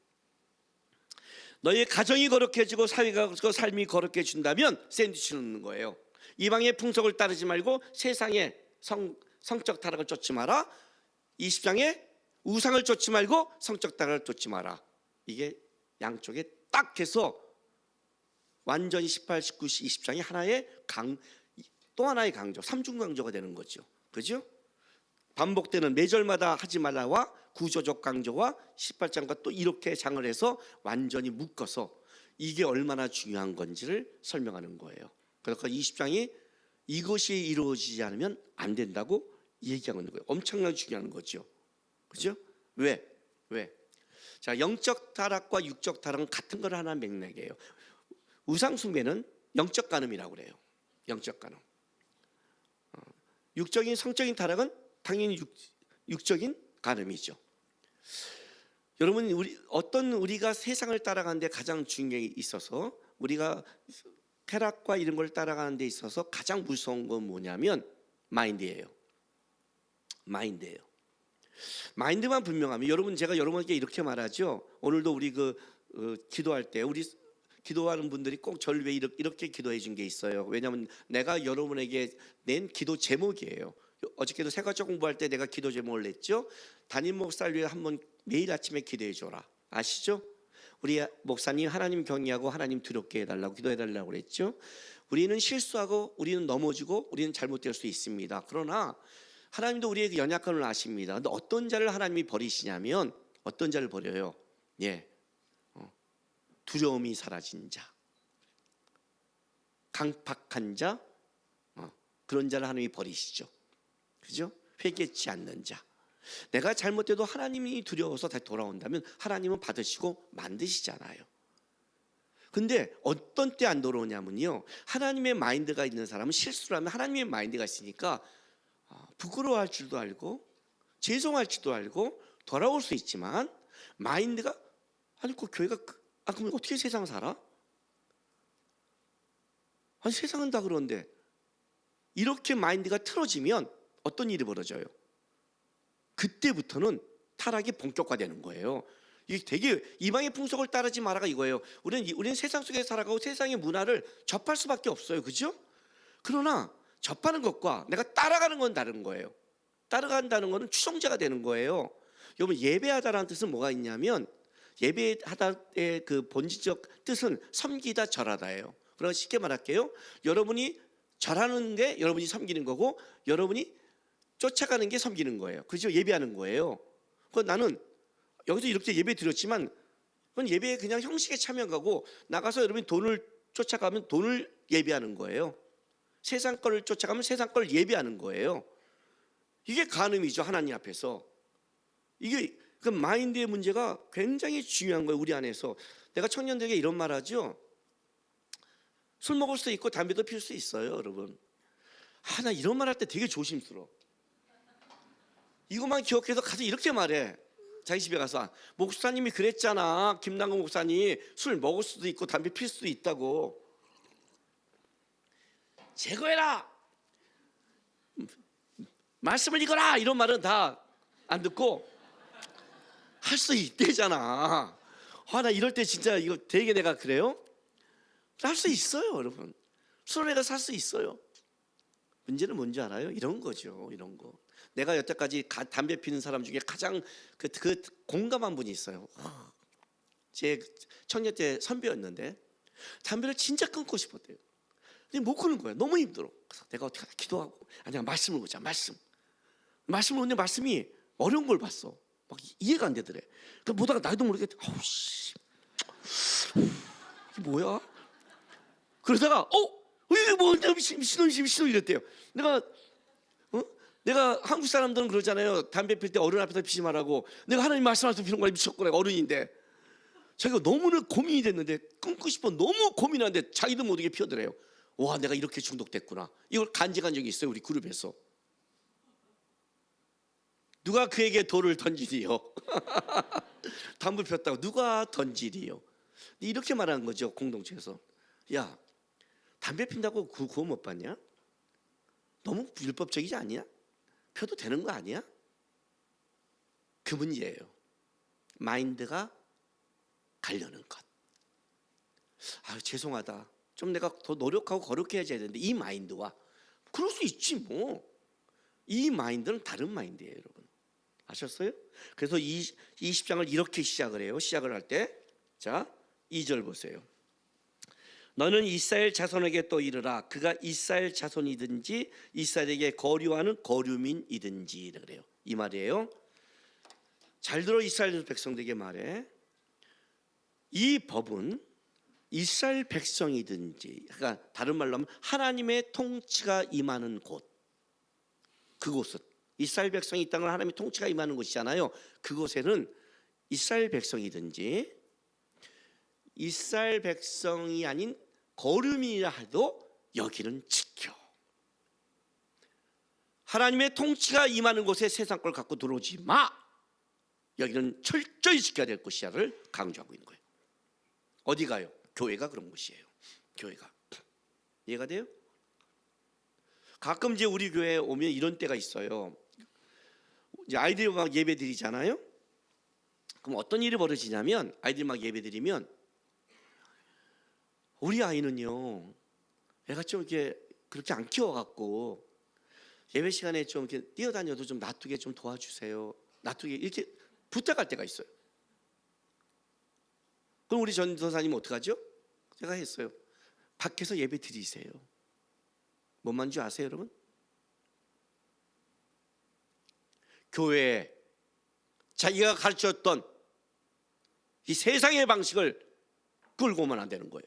너희의 가정이 거룩해지고 사회가 삶이 거룩해진다면 샌드위치 넣는 거예요. 이방의 풍속을 따르지 말고 세상의 성적 타락을 쫓지 마라. 20장에 우상을 쫓지 말고 성적 따를 쫓지 마라. 이게 양쪽에 딱 해서 완전히 18, 19, 20장이 하나의 또 하나의 강조, 삼중 강조가 되는 거죠. 그죠? 반복되는 매절마다 하지 말라와 구조적 강조와 18장과 또 이렇게 장을 해서 완전히 묶어서 이게 얼마나 중요한 건지를 설명하는 거예요. 그러니까 20장이 이것이 이루어지지 않으면 안 된다고 얘기하는 거예요. 엄청나게 중요한 거죠. 그죠? 왜? 자, 영적 타락과 육적 타락은 같은 걸 하나 맥락이에요. 우상 숭배는 영적 간음이라고 그래요. 영적 간음. 육적인 성적인 타락은 당연히 육적인 간음이죠. 여러분, 우리가 세상을 따라가는 데 가장 중요한 게 있어서 우리가 쾌락과 이런 걸 따라가는 데 있어서 가장 무서운 건 뭐냐면 마인드예요. 마인드만 분명하면, 여러분, 제가 여러분에게 이렇게 말하죠. 오늘도 우리 기도할 때 우리 기도하는 분들이 꼭 저를 왜 이렇게 기도해 준 게 있어요. 왜냐하면 내가 여러분에게 낸 기도 제목이에요. 어저께도 새가족 공부할 때 내가 기도 제목을 냈죠. 담임 목사를 위해 한번 매일 아침에 기도해 줘라. 아시죠? 우리 목사님 하나님 경외하고 하나님 두렵게 해달라고 기도해 달라고 그랬죠. 우리는 실수하고 우리는 넘어지고 우리는 잘못될 수 있습니다. 그러나 하나님도 우리의 연약함을 아십니다. 근데 어떤 자를 하나님이 버리시냐면 어떤 자를 버려요? 두려움이 사라진 자, 강팍한 자, 그런 자를 하나님이 버리시죠. 그죠? 회개치 않는 자. 내가 잘못해도 하나님이 두려워서 다시 돌아온다면 하나님은 받으시고 만드시잖아요. 근데 어떤 때 안 돌아오냐면요, 하나님의 마인드가 있는 사람은 실수를 하면 하나님의 마인드가 있으니까 부끄러워할 줄도 알고 죄송할 줄도 알고 돌아올 수 있지만, 마인드가 아니 그 교회가 그럼 어떻게 세상 살아? 아니 세상은 다 그런데, 이렇게 마인드가 틀어지면 어떤 일이 벌어져요? 그때부터는 타락이 본격화되는 거예요. 이게 되게 이방의 풍속을 따르지 말아가 이거예요. 우리는 세상 속에 살아가고 세상의 문화를 접할 수밖에 없어요. 그죠? 그러나 접하는 것과 내가 따라가는 건 다른 거예요. 따라간다는 것은 추종자가 되는 거예요. 여러분, 예배하다라는 뜻은 뭐가 있냐면, 예배하다의 그 본질적 뜻은 섬기다 절하다예요. 그러니까 쉽게 말할게요. 여러분이 절하는 게 여러분이 섬기는 거고, 여러분이 쫓아가는 게 섬기는 거예요. 그렇죠? 예배하는 거예요. 나는 여기서 이렇게 예배 드렸지만 그건 예배에 그냥 형식에 참여한 거고, 나가서 여러분이 돈을 쫓아가면 돈을 예배하는 거예요. 세상 거를 쫓아가면 세상 걸 예배하는 거예요. 이게 간음이죠, 하나님 앞에서. 이게 그 마인드의 문제가 굉장히 중요한 거예요, 우리 안에서. 내가 청년들에게 이런 말 하죠. 술 먹을 수 있고 담배도 피울 수 있어요, 여러분. 나 이런 말 할 때 되게 조심스러워. 이것만 기억해서 가서 이렇게 말해. 자기 집에 가서, 목사님이 그랬잖아, 김남국 목사님 술 먹을 수도 있고 담배 필 수도 있다고. 제거해라, 말씀을 읽어라, 이런 말은 다 안 듣고 할 수 있대잖아. 나 이럴 때 진짜 이거 되게 내가 그래요? 할 수 있어요, 여러분. 술을 살 수 있어요. 문제는 뭔지 알아요? 이런 거죠, 이런 거. 내가 여태까지 담배 피는 사람 중에 가장 그 공감한 분이 있어요. 제 청년 때 선배였는데 담배를 진짜 끊고 싶었대요. 근데 못 끊는 거야. 너무 힘들어. 그래서 내가 어떻게 하다 기도하고, 내가 말씀을 보자. 말씀을 보는데 말씀이 어려운 걸 봤어. 막 이해가 안 되더래. 그 보다가 나도 모르게 씨, 이게 뭐야? 그러다가 이게 뭐냐, 미친놈 이랬대요. 내가 한국 사람들은 그러잖아요. 담배 필 때 어른 앞에서 피지 말라고. 내가 하나님 말씀하면서 피는 거야, 미쳤구나, 어른인데. 자기가 너무나 고민이 됐는데 끊고 싶어 너무 고민하는데 자기도 모르게 피우더래요. 와, 내가 이렇게 중독됐구나. 이걸 간직한 적이 있어요, 우리 그룹에서. 누가 그에게 돌을 던지리요? 담배 폈다고 누가 던지리요? 이렇게 말하는 거죠, 공동체에서. 야, 담배 핀다고 구원 못 받냐? 너무 율법적이지 않냐? 펴도 되는 거 아니야? 그 문제예요. 마인드가 가려는 것. 죄송하다, 좀 내가 더 노력하고 거룩해야 되는데, 이 마인드와 그럴 수 있지 뭐. 이 마인드는 다른 마인드예요, 여러분. 아셨어요? 그래서 20장을 이렇게 시작을 해요. 시작을 할 때, 자 2절 보세요. 너는 이스라엘 자손에게 또 이르라. 그가 이스라엘 자손이든지 이스라엘에게 거류하는 거류민이든지 그래요. 이 말이에요. 잘 들어 이스라엘 백성들에게 말해. 이 법은 이스라엘 백성이든지, 그러니까 다른 말로 하면 하나님의 통치가 임하는 곳, 그곳은 이스라엘 백성이 이 땅을 하나님의 통치가 임하는 곳이잖아요. 그곳에는 이스라엘 백성이든지 이스라엘 백성이 아닌 거류민이라 해도 여기는 지켜. 하나님의 통치가 임하는 곳에 세상 걸 갖고 들어오지 마. 여기는 철저히 지켜야 될 곳이야를 강조하고 있는 거예요. 어디 가요? 교회가 그런 곳이에요. 교회가. 이해가 돼요? 가끔 이제 우리 교회에 오면 이런 때가 있어요. 이제 아이들이 막 예배 드리잖아요. 그럼 어떤 일이 벌어지냐면, 아이들이 막 예배 드리면 우리 아이는요, 애가 좀 이렇게 그렇게 안 키워갖고 예배 시간에 좀 이렇게 뛰어다녀도 좀 놔두게 좀 도와주세요. 놔두게 이렇게 부탁할 때가 있어요. 그럼 우리 전도사님은 어떡하죠? 제가 했어요. 밖에서 예배 드리세요. 뭔 말인지 아세요, 여러분? 교회에 자기가 가르쳤던 이 세상의 방식을 끌고 오면 안 되는 거예요.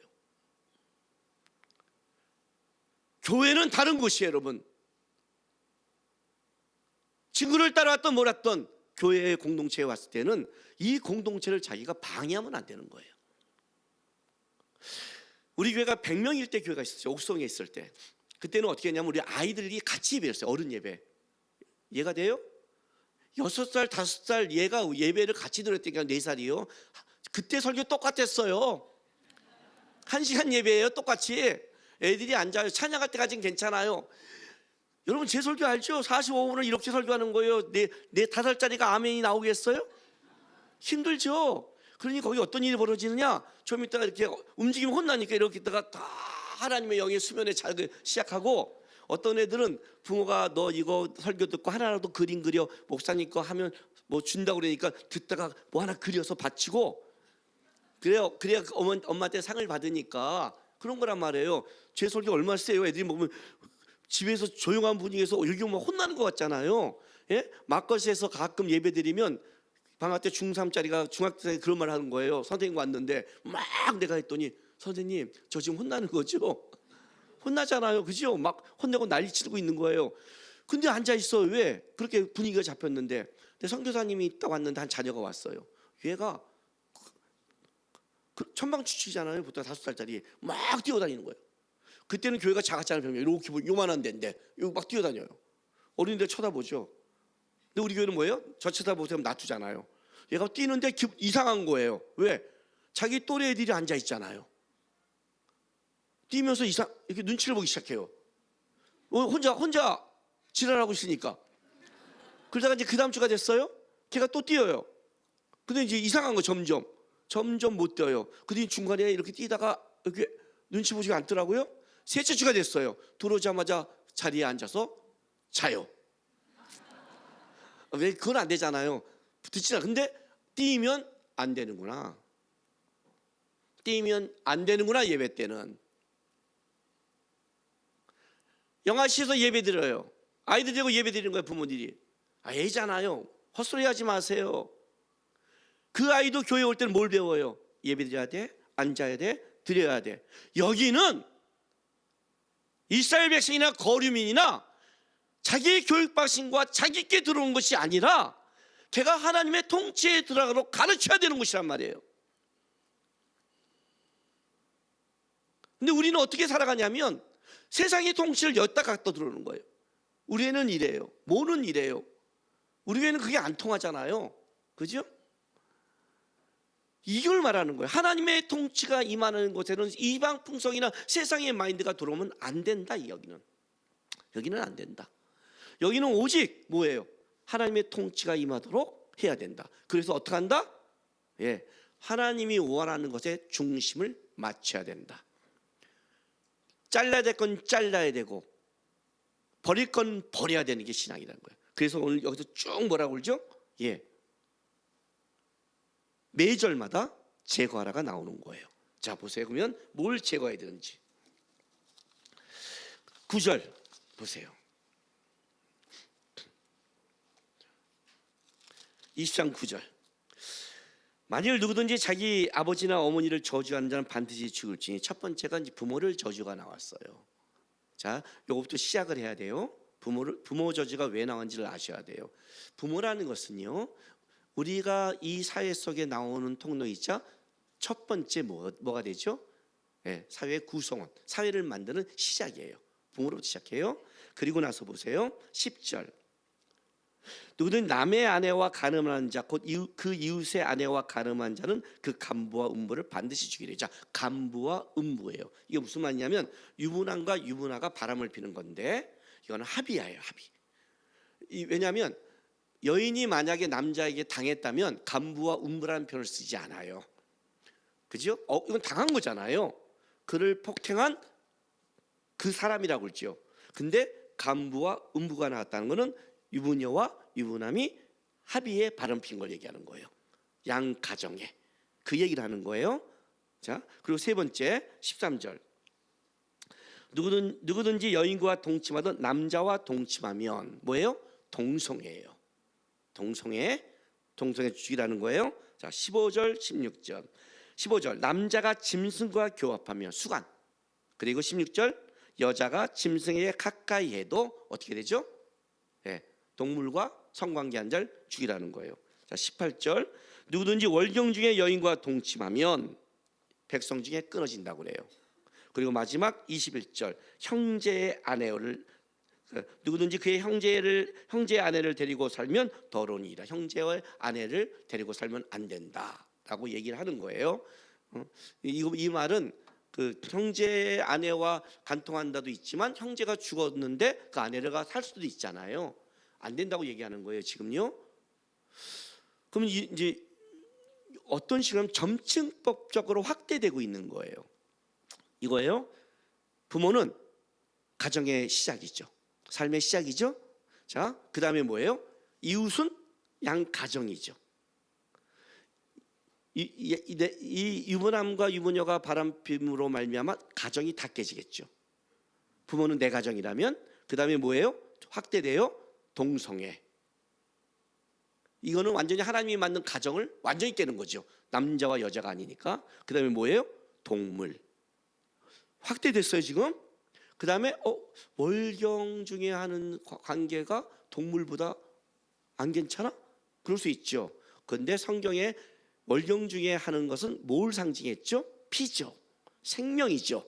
교회는 다른 곳이에요, 여러분. 친구를 따라왔던 몰았던 교회의 공동체에 왔을 때는 이 공동체를 자기가 방해하면 안 되는 거예요. 우리 교회가 100명일 때 교회가 있었어요. 옥성에 있을 때. 그때는 어떻게 했냐면 우리 아이들이 같이 예배했어요. 어른 예배. 이해가 돼요? 6살, 5살 얘가 예배를 같이 들었다니까 4살이요. 그때 설교 똑같았어요. 1시간 예배예요, 똑같이. 애들이 앉아요. 찬양할 때까지는 괜찮아요. 여러분 제 설교 알죠? 45분을 이렇게 설교하는 거예요. 네 5살짜리가 아멘이 나오겠어요? 힘들죠? 그러니 거기 어떤 일이 벌어지느냐? 좀 이따가 이렇게 움직이면 혼나니까 이렇게 있다가 다 하나님의 영의 수면에 잘 시작하고, 어떤 애들은 부모가 너 이거 설교 듣고 하나라도 그림 그려 목사님 거 하면 뭐 준다고 그러니까 듣다가 뭐 하나 그려서 바치고 그래야 엄마한테 상을 받으니까 그런 거란 말이에요. 제 설교 얼마나 세요. 애들이 보면 집에서 조용한 분위기에서 여기 오면 혼나는 것 같잖아요. 예? 마켓에서 가끔 예배 드리면 방학 때 중3짜리가 중학생이 그런 말 하는 거예요. 선생님 왔는데 막 내가 했더니 선생님 저 지금 혼나는 거죠? 혼나잖아요. 그죠? 막 혼내고 난리 치고 있는 거예요. 근데 앉아있어. 왜? 그렇게 분위기가 잡혔는데. 근데 선교사님이 딱 왔는데 한 자녀가 왔어요. 얘가 천방추치잖아요. 보통 5살짜리 막 뛰어다니는 거예요. 그때는 교회가 작았잖아요. 이렇게 요만한 데인데 이거 막 뛰어다녀요. 어린이들 쳐다보죠. 근데 우리 교회는 뭐예요? 저 쳐다보세요. 놔두잖아요. 얘가 뛰는데 이상한 거예요. 왜? 자기 또래 애들이 앉아있잖아요. 뛰면서 이렇게 눈치를 보기 시작해요. 혼자 지랄하고 있으니까. 그러다가 이제 그 다음 주가 됐어요. 걔가 또 뛰어요. 근데 이제 이상한 거 점점 못 뛰어요. 근데 중간에 이렇게 뛰다가 이렇게 눈치 보지가 않더라고요. 셋째 주가 됐어요. 들어오자마자 자리에 앉아서 자요. 왜? 그건 안 되잖아요. 듣지나. 근데 뛰면 안 되는구나. 뛰면 안 되는구나. 예배 때는. 영아시에서 예배 드려요. 아이들 데리고 예배 드리는 거예요. 부모들이. 애잖아요. 헛소리 하지 마세요. 그 아이도 교회 올 때는 뭘 배워요? 예배 드려야 돼, 앉아야 돼, 드려야 돼. 여기는 이스라엘 백성이나 거류민이나 자기의 교육방식과 자기께 들어온 것이 아니라 걔가 하나님의 통치에 들어가도록 가르쳐야 되는 곳이란 말이에요. 근데 우리는 어떻게 살아가냐면 세상의 통치를 여기다 갖다 들어오는 거예요. 우리 애는 이래요. 뭐는 이래요. 우리 애는 그게 안 통하잖아요. 그죠? 이걸 말하는 거예요. 하나님의 통치가 임하는 곳에는 이방 풍속이나 세상의 마인드가 들어오면 안 된다. 여기는 안 된다. 여기는 오직 뭐예요? 하나님의 통치가 임하도록 해야 된다. 그래서 어떻게 한다? 예, 하나님이 원하는 것에 중심을 맞춰야 된다. 잘라야 될 건 잘라야 되고 버릴 건 버려야 되는 게 신앙이라는 거예요. 그래서 오늘 여기서 쭉 뭐라고 그러죠? 예, 매절마다 제거하라가 나오는 거예요. 자, 보세요. 그러면 뭘 제거해야 되는지. 9절 보세요. 20장 9절. 만일 누구든지 자기 아버지나 어머니를 저주하는 자는 반드시 죽을지니, 첫 번째가 이제 부모를 저주가 나왔어요. 자, 요것부터 시작을 해야 돼요. 부모 저주가 왜 나온지를 아셔야 돼요. 부모라는 것은요, 우리가 이 사회 속에 나오는 통로이자 첫 번째 뭐가 되죠? 네, 사회 구성원, 사회를 만드는 시작이에요. 부모로 시작해요. 그리고 나서 보세요. 10절. 누구든 남의 아내와 간음한 자, 곧 그 이웃의 아내와 간음한 자는 그 간부와 음부를 반드시 죽이래. 자, 간부와 음부예요. 이게 무슨 말이냐면 유부남과 유부녀가 바람을 피는 건데, 이거는 합의예요, 합의. 왜냐하면 여인이 만약에 남자에게 당했다면 간부와 음부라는 표현을 쓰지 않아요. 그죠? 이건 당한 거잖아요. 그를 폭행한 그 사람이라고 그러죠. 근데 간부와 음부가 나왔다는 것은 유부녀와 유부남이 합의에 바람 핀 걸 얘기하는 거예요. 양 가정에 그 얘기를 하는 거예요. 자, 그리고 세 번째 13절. 누구든지 여인과 동침하던 남자와 동침하면 뭐예요? 동성애예요. 동성애 죽이라는 거예요. 자, 15절 16절. 15절 남자가 짐승과 교합하며 수간. 그리고 16절 여자가 짐승에 가까이 해도 어떻게 되죠? 예, 동물과 성관계한 자를 죽이라는 거예요. 자, 18절 누구든지 월경 중에 여인과 동침하면 백성 중에 끊어진다고 그래요. 그리고 마지막 21절 형제의 아내를 누구든지 그의 형제의 아내를 데리고 살면 더러우니라. 형제의 아내를 데리고 살면 안 된다라고 얘기를 하는 거예요. 이 말은 그 형제의 아내와 간통한다도 있지만 형제가 죽었는데 그 아내가 살 수도 있잖아요. 안 된다고 얘기하는 거예요, 지금요. 그러면 이제 어떤 식으로 점층법적으로 확대되고 있는 거예요. 이거예요. 부모는 가정의 시작이죠. 삶의 시작이죠. 자, 그 다음에 뭐예요? 이웃은 양 가정이죠. 이 유부남과 유부녀가 바람핌으로 말미암아 가정이 다 깨지겠죠. 부모는 내 가정이라면 그 다음에 뭐예요? 확대돼요. 동성애. 이거는 완전히 하나님이 만든 가정을 완전히 깨는 거죠. 남자와 여자가 아니니까. 그 다음에 뭐예요? 동물. 확대됐어요 지금. 그 다음에 월경 중에 하는 관계가 동물보다 안 괜찮아? 그럴 수 있죠. 그런데 성경에 월경 중에 하는 것은 뭘 상징했죠? 피죠. 생명이죠.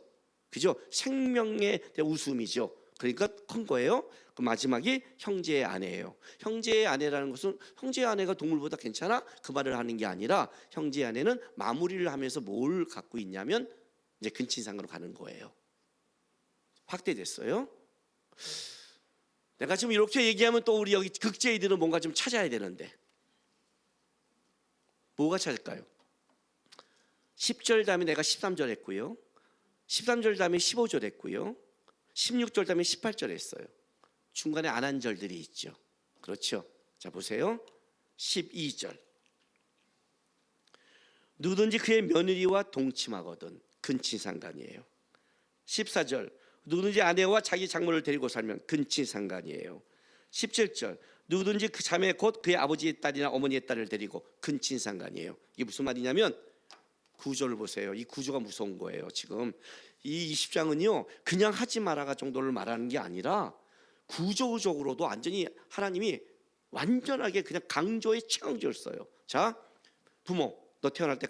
그죠? 생명의 웃음이죠. 그러니까 큰 거예요. 그 마지막이 형제의 아내예요. 형제의 아내라는 것은 형제의 아내가 동물보다 괜찮아? 그 말을 하는 게 아니라 형제의 아내는 마무리를 하면서 뭘 갖고 있냐면 이제 근친상간으로 가는 거예요. 확대됐어요. 내가 지금 이렇게 얘기하면 또 우리 여기 극제이들은 뭔가 좀 찾아야 되는데 뭐가 찾을까요? 10절 다음에 내가 13절 했고요. 13절 다음에 15절 했고요. 16절 다음에 18절 했어요. 중간에 안 한 절들이 있죠. 그렇죠. 자, 보세요. 12절. 누구든지 그의 며느리와 동침하거든 근친상간이에요. 14절. 누구든지 아내와 자기 장모를 데리고 살면 근친상간이에요. 17절. 누구든지 그 자매 곧 그의 아버지의 딸이나 어머니의 딸을 데리고 근친상간이에요. 이게 무슨 말이냐면 구조를 보세요. 이 구조가 무서운 거예요. 지금 이 20장은요 그냥 하지 마라가 정도를 말하는 게 아니라 구조적으로도 완전히 하나님이 완전하게 그냥 강조의 최강조를 써요. 자, 부모 너 태어날 때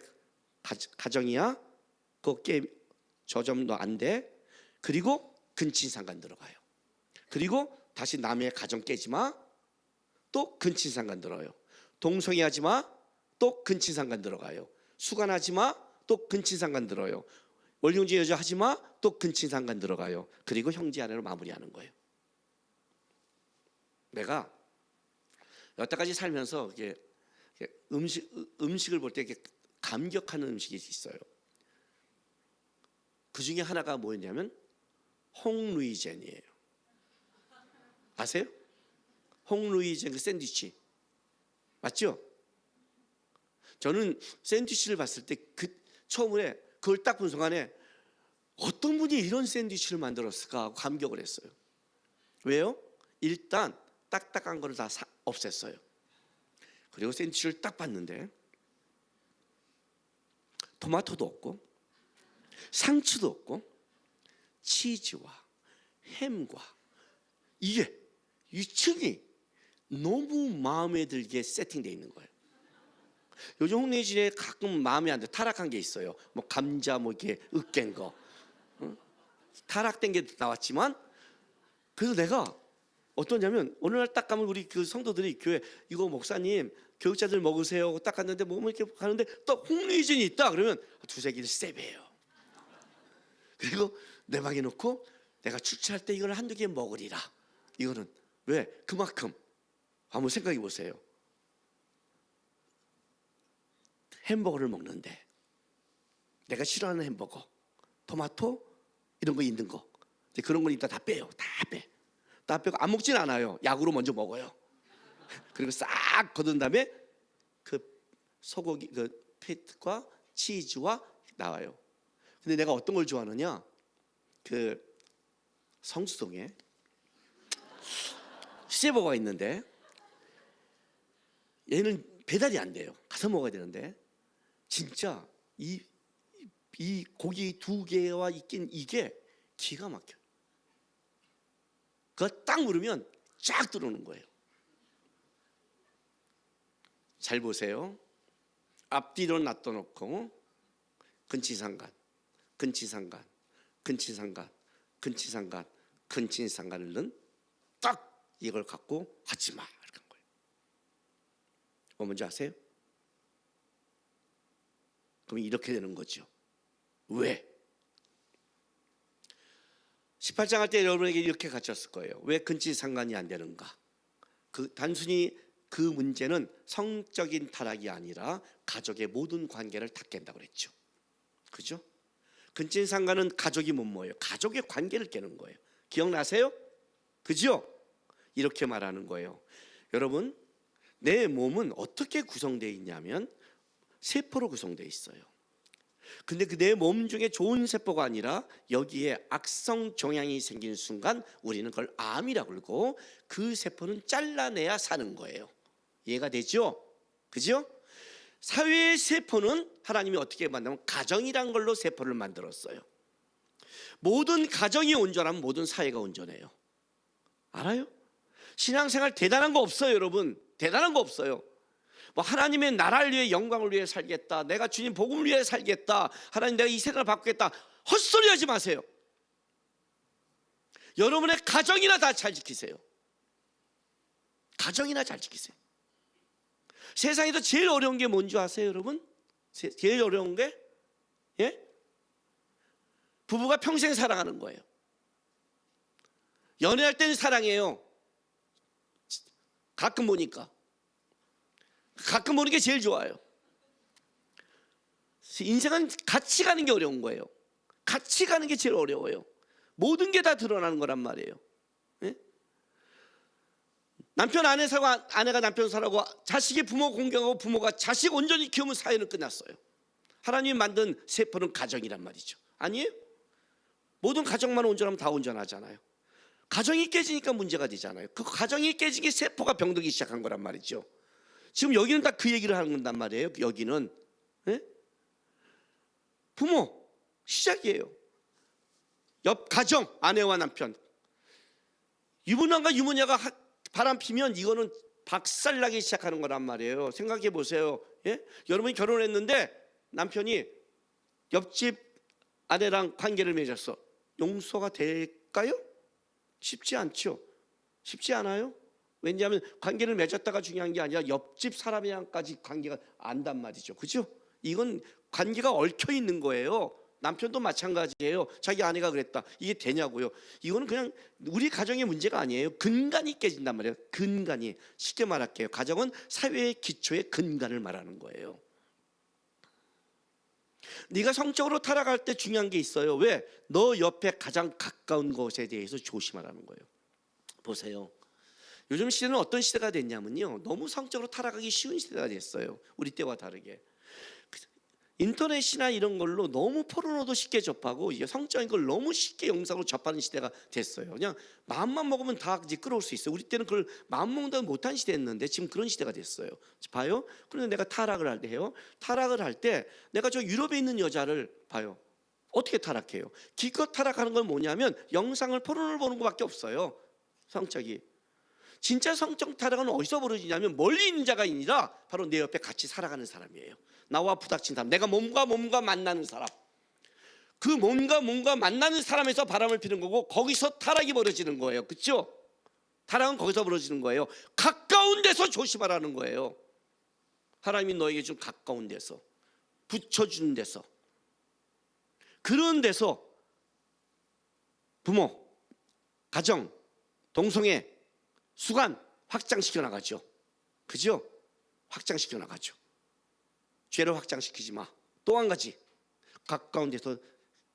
가정이야? 그거 저 점 너 안 돼. 그리고 근친상간 들어가요. 그리고 다시 남의 가정 깨지 마. 또 근친상간 들어요. 동성애 하지 마. 또 근친상간 들어가요. 수간하지 마. 또 근친상간 들어요. 월경제 여자 하지 마. 또 근친상간 들어가요. 그리고 형제 아내로 마무리하는 거예요. 내가 여태까지 살면서 이게 음식을 볼 때 이렇게 감격하는 음식이 있어요. 그 중에 하나가 뭐였냐면 홍루이젠이에요. 아세요? 홍루이젠 그 샌드위치. 맞죠? 저는 샌드위치를 봤을 때 처음에 그걸 딱 본 순간에 어떤 분이 이런 샌드위치를 만들었을까 하고 감격을 했어요. 왜요? 일단 딱딱한 거를 다 없앴어요. 그리고 샌드위치를 딱 봤는데 토마토도 없고 상추도 없고 치즈와 햄과 이게 위층이 너무 마음에 들게 세팅되어 있는 거예요. 요즘 홍례진에 가끔 마음에 안 들어 타락한 게 있어요. 뭐 감자 뭐 이렇게 으깬 거 타락된 게 나왔지만 그래서 내가 어떠냐면 어느 날 딱 가면 우리 그 성도들이 교회 이거 목사님 교육자들 먹으세요 하고 딱 갔는데 뭐 이렇게 가는데 또 홍례진이 있다 그러면 두세 개를 세배해요. 그리고 내 방에 놓고 내가 출출할 때 이걸 한두 개 먹으리라. 이거는 왜? 그만큼 한번 생각해 보세요. 햄버거를 먹는데 내가 싫어하는 햄버거, 토마토 이런 거 있는 거 이제 그런 건 이따 다 빼요. 다 빼고 안 먹진 않아요. 약으로 먼저 먹어요. 그리고 싹 거둔 다음에 그 소고기 그 패트과 치즈와 나와요. 근데 내가 어떤 걸 좋아하느냐? 그 성수동에 시제버거가 있는데 얘는 배달이 안 돼요. 가서 먹어야 되는데 진짜 이 고기 두 개와 있긴 이게 기가 막혀. 그거 딱 물으면 쫙 들어오는 거예요. 잘 보세요. 앞뒤로 놔둬놓고 근치상간, 근치상간, 근치상간, 근치상간, 근치상간을 넣은 딱 이걸 갖고 하지 마 이렇게 한 거예요. 뭐 뭔지 아세요? 그럼 이렇게 되는 거죠. 왜? 18장 할 때 여러분에게 이렇게 가르쳤을 거예요. 왜 근치상간이 안 되는가? 단순히 그 문제는 성적인 타락이 아니라 가족의 모든 관계를 다 깬다고 그랬죠. 그죠? 근친상간은 가족이 못 모여요. 가족의 관계를 깨는 거예요. 기억나세요? 그죠? 이렇게 말하는 거예요. 여러분, 내 몸은 어떻게 구성되어 있냐면 세포로 구성되어 있어요. 근데 그 내 몸 중에 좋은 세포가 아니라 여기에 악성 종양이 생긴 순간 우리는 그걸 암이라고 그러고 그 세포는 잘라내야 사는 거예요. 이해가 되죠? 그죠? 사회의 세포는 하나님이 어떻게 만들면 가정이란 걸로 세포를 만들었어요. 모든 가정이 온전하면 모든 사회가 온전해요. 알아요? 신앙생활 대단한 거 없어요, 여러분. 대단한 거 없어요. 뭐 하나님의 나라를 위해 영광을 위해 살겠다. 내가 주님 복음을 위해 살겠다. 하나님 내가 이 세상을 바꾸겠다. 헛소리 하지 마세요. 여러분의 가정이나 다 잘 지키세요. 가정이나 잘 지키세요. 세상에서 제일 어려운 게 뭔지 아세요, 여러분? 제일 어려운 게 부부가 평생 사랑하는 거예요. 연애할 때는 사랑해요. 가끔 보니까. 가끔 보는 게 제일 좋아요. 인생은 같이 가는 게 어려운 거예요. 같이 가는 게 제일 어려워요. 모든 게 다 드러나는 거란 말이에요. 남편 아내 사고 아내가 남편 사랑하고 자식이 부모 공경하고 부모가 자식 온전히 키우면 사회는 끝났어요. 하나님이 만든 세포는 가정이란 말이죠. 아니에요? 모든 가정만 온전하면 다 온전하잖아요. 가정이 깨지니까 문제가 되잖아요. 그 가정이 깨지기 세포가 병들기 시작한 거란 말이죠. 지금 여기는 다 그 얘기를 하는 건단 말이에요. 여기는 부모 시작이에요. 옆 가정 아내와 남편 유부남과 유부녀가 바람 피면 이거는 박살나기 시작하는 거란 말이에요. 생각해 보세요. 여러분이 결혼했는데 남편이 옆집 아내랑 관계를 맺었어. 용서가 될까요? 쉽지 않죠. 쉽지 않아요. 왜냐하면 관계를 맺었다가 중요한 게 아니라 옆집 사람이랑까지 관계가 안단 말이죠. 그죠? 이건 관계가 얽혀 있는 거예요. 남편도 마찬가지예요. 자기 아내가 그랬다. 이게 되냐고요. 이거는 그냥 우리 가정의 문제가 아니에요. 근간이 깨진단 말이에요. 근간이. 쉽게 말할게요. 가정은 사회의 기초의 근간을 말하는 거예요. 네가 성적으로 타락할 때 중요한 게 있어요. 왜? 너 옆에 가장 가까운 것에 대해서 조심하라는 거예요. 보세요. 요즘 시대는 어떤 시대가 됐냐면요, 너무 성적으로 타락하기 쉬운 시대가 됐어요. 우리 때와 다르게 인터넷이나 이런 걸로 너무 포르노도 쉽게 접하고 이게 성적인 걸 너무 쉽게 영상으로 접하는 시대가 됐어요. 그냥 마음만 먹으면 다 이제 끌어올 수 있어요. 우리 때는 그걸 마음 먹는다고 못한 시대였는데 지금 그런 시대가 됐어요. 봐요. 그런데 내가 타락을 할 때요, 타락을 할 때 내가 저 유럽에 있는 여자를 봐요. 어떻게 타락해요? 기껏 타락하는 건 뭐냐면 영상을 포르노를 보는 것밖에 없어요. 성적이. 진짜 성적 타락은 어디서 벌어지냐면 멀리 있는 자가 아니라 바로 내 옆에 같이 살아가는 사람이에요. 나와 부닥친 사람, 내가 몸과 만나는 사람, 그 몸과 만나는 사람에서 바람을 피는 거고 거기서 타락이 벌어지는 거예요. 그렇죠? 타락은 거기서 벌어지는 거예요. 가까운 데서 조심하라는 거예요. 하나님이 너에게 준 가까운 데서, 붙여주는 데서, 그런 데서 부모, 가정, 동성애, 수간 확장시켜 나가죠. 그죠? 확장시켜 나가죠. 죄를 확장시키지 마. 또 한 가지, 가까운 데서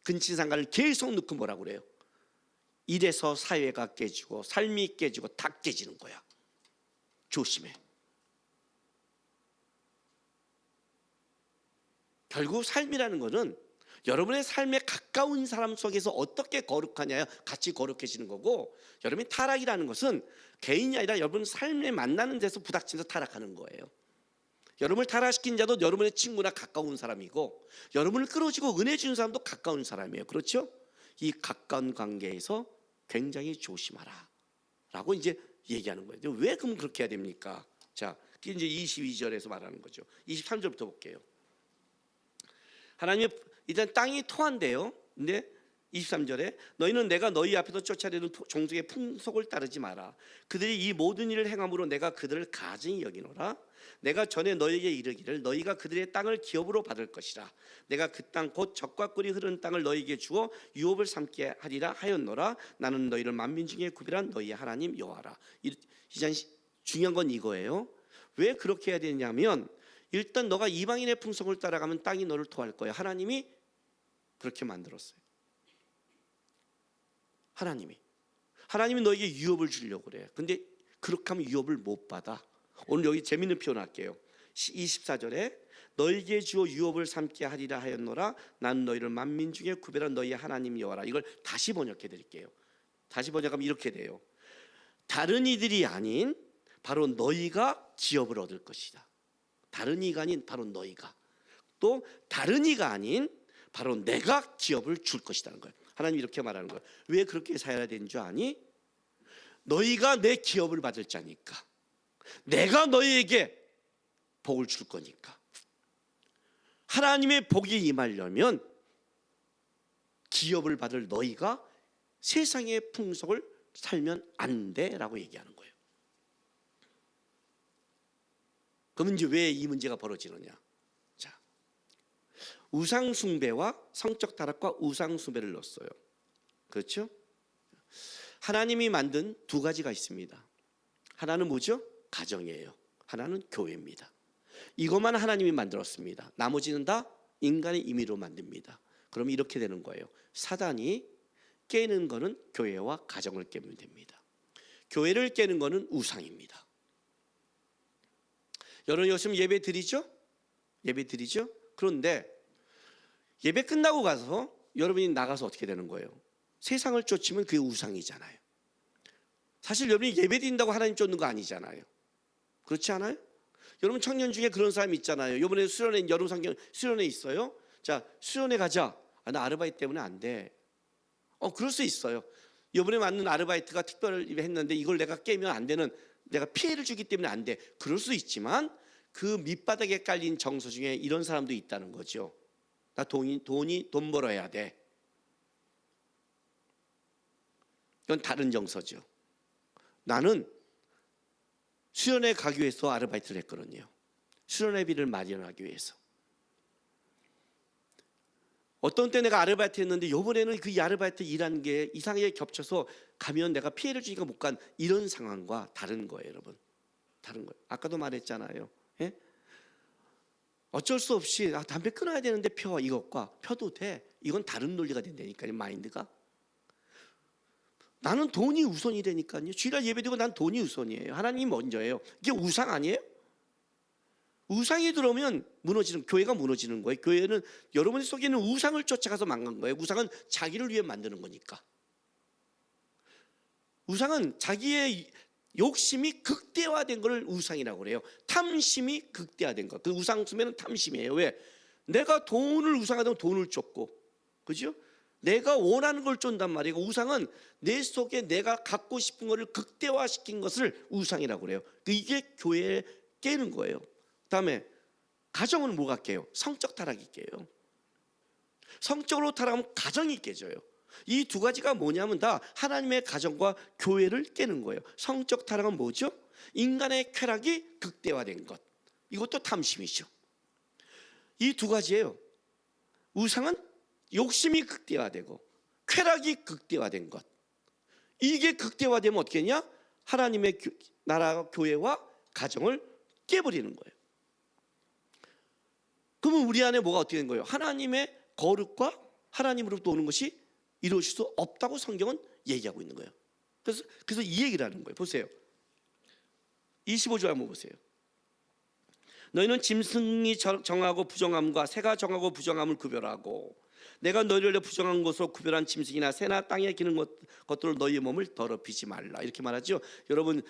근친상간을 계속 넣고 뭐라고 그래요? 이래서 사회가 깨지고 삶이 깨지고 다 깨지는 거야. 조심해. 결국 삶이라는 거는 여러분의 삶에 가까운 사람 속에서 어떻게 거룩하냐요? 같이 거룩해지는 거고, 여러분의 타락이라는 것은 개인이 아니라 여러분 삶에 만나는 데서 부닥치면서 타락하는 거예요. 여러분을 타락시킨 자도 여러분의 친구나 가까운 사람이고, 여러분을 끌어주고 은혜 주는 사람도 가까운 사람이에요. 그렇죠? 이 가까운 관계에서 굉장히 조심하라 라고 이제 얘기하는 거예요. 왜 그럼 그렇게 해야 됩니까? 자, 그게 이제 22절에서 말하는 거죠. 23절부터 볼게요. 하나님의 일단 땅이 토한대요. 근데 23절에 너희는 내가 너희 앞에서 쫓아내는 종족의 풍속을 따르지 마라. 그들이 이 모든 일을 행함으로 내가 그들을 가증히 여기노라. 내가 전에 너희에게 이르기를 너희가 그들의 땅을 기업으로 받을 것이라. 내가 그 땅 곧 젖과 꿀이 흐르는 땅을 너희에게 주어 유업을 삼게 하리라 하였노라. 나는 너희를 만민 중에 구별한 너희의 하나님 여호와라. 이제 중요한 건 이거예요. 왜 그렇게 해야 되냐면, 일단 너가 이방인의 풍속을 따라가면 땅이 너를 토할 거예요. 하나님이 그렇게 만들었어요. 하나님이 너에게 유업을 주려고 그래요. 근데 그렇게 하면 유업을 못 받아. 오늘 여기 재밌는 표현 할게요. 24절에 너에게 주어 유업을 삼게 하리라 하였노라. 난 너희를 만민 중에 구별한 너희의 하나님 여호와라. 이걸 다시 번역해 드릴게요. 다시 번역하면 이렇게 돼요. 다른 이들이 아닌 바로 너희가 기업을 얻을 것이다. 다른 이가 아닌 바로 너희가, 또 다른 이가 아닌 바로 내가 기업을 줄 것이라는 거예요. 하나님이 이렇게 말하는 거예요. 왜 그렇게 살아야 되는 줄 아니? 너희가 내 기업을 받을 자니까, 내가 너희에게 복을 줄 거니까. 하나님의 복이 임하려면 기업을 받을 너희가 세상의 풍속을 살면 안 돼라고 얘기하는 거예요. 그러면 이제 왜 이 문제가 벌어지느냐? 자, 우상 숭배와 성적 타락과 우상 숭배를 넣었어요. 그렇죠? 하나님이 만든 두 가지가 있습니다. 하나는 뭐죠? 가정이에요. 하나는 교회입니다. 이것만 하나님이 만들었습니다. 나머지는 다 인간의 임의로 만듭니다. 그럼 이렇게 되는 거예요. 사단이 깨는 거는 교회와 가정을 깨면 됩니다. 교회를 깨는 거는 우상입니다. 여러분 요즘 예배 드리죠? 예배 드리죠? 그런데 예배 끝나고 가서 여러분이 나가서 어떻게 되는 거예요? 세상을 쫓으면 그게 우상이잖아요. 사실 여러분이 예배 드린다고 하나님 쫓는 거 아니잖아요. 그렇지 않아요? 여러분 청년 중에 그런 사람 있잖아요. 이번에 수련회, 여름 상경 수련회 있어요. 자, 수련회 가자. 나 아르바이트 때문에 안 돼. 그럴 수 있어요. 이번에 맞는 아르바이트가 특별히 했는데 이걸 내가 깨면 안 되는, 내가 피해를 주기 때문에 안 돼. 그럴 수 있지만 그 밑바닥에 깔린 정서 중에 이런 사람도 있다는 거죠. 나 돈 벌어야 돼. 이건 다른 정서죠. 나는 수련회 가기 위해서 아르바이트를 했거든요. 수련회비를 마련하기 위해서. 어떤 때 내가 아르바이트 했는데 이번에는 그 아르바이트 일하는 게 이상하게 겹쳐서 가면 내가 피해를 주니까 못 간, 이런 상황과 다른 거예요, 여러분. 다른 거예요. 아까도 말했잖아요. 예? 어쩔 수 없이 담배 끊어야 되는데 펴, 이것과 펴도 돼. 이건 다른 논리가 된다니까요, 마인드가. 나는 돈이 우선이라니까요. 주일날 예배드리고 난 돈이 우선이에요. 하나님이 먼저예요. 이게 우상 아니에요? 우상이 들어오면 무너지는, 교회가 무너지는 거예요. 교회는 여러분 속에 있는 우상을 쫓아가서 망한 거예요. 우상은 자기를 위해 만드는 거니까. 우상은 자기의 욕심이 극대화된 걸 우상이라고 그래요. 탐심이 극대화된 것. 그 우상 수면은 탐심이에요. 왜? 내가 돈을 우상하다면 돈을 쫓고, 그죠? 내가 원하는 걸 쫓는단 말이에요. 우상은 내 속에 내가 갖고 싶은 것을 극대화시킨 것을 우상이라고 그래요. 이게 교회에 깨는 거예요. 그다음에 가정은 뭐가 깨요? 성적 타락이 깨요. 성적으로 타락하면 가정이 깨져요. 이 두 가지가 뭐냐면 다 하나님의 가정과 교회를 깨는 거예요. 성적 타락은 뭐죠? 인간의 쾌락이 극대화된 것. 이것도 탐심이죠. 이 두 가지예요. 우상은 욕심이 극대화되고 쾌락이 극대화된 것. 이게 극대화되면 어떻게 했냐? 하나님의 나라, 교회와 가정을 깨버리는 거예요. 그러면 우리 안에 뭐가 어떻게 된 거예요? 하나님의 거룩과 하나님으로부터 오는 것이 이루어질 수 없다고 성경은 얘기하고 있는 거예요. 그래서 이 얘기를 하는 거예요. 보세요. 25절 한번 보세요. 너희는 짐승이 정하고 부정함과 새가 정하고 부정함을 구별하고 내가 너희를 부정한 것으로 구별한 짐승이나 새나 땅에 기는 것들로 너희의 몸을 더럽히지 말라. 이렇게 말하죠. 여러분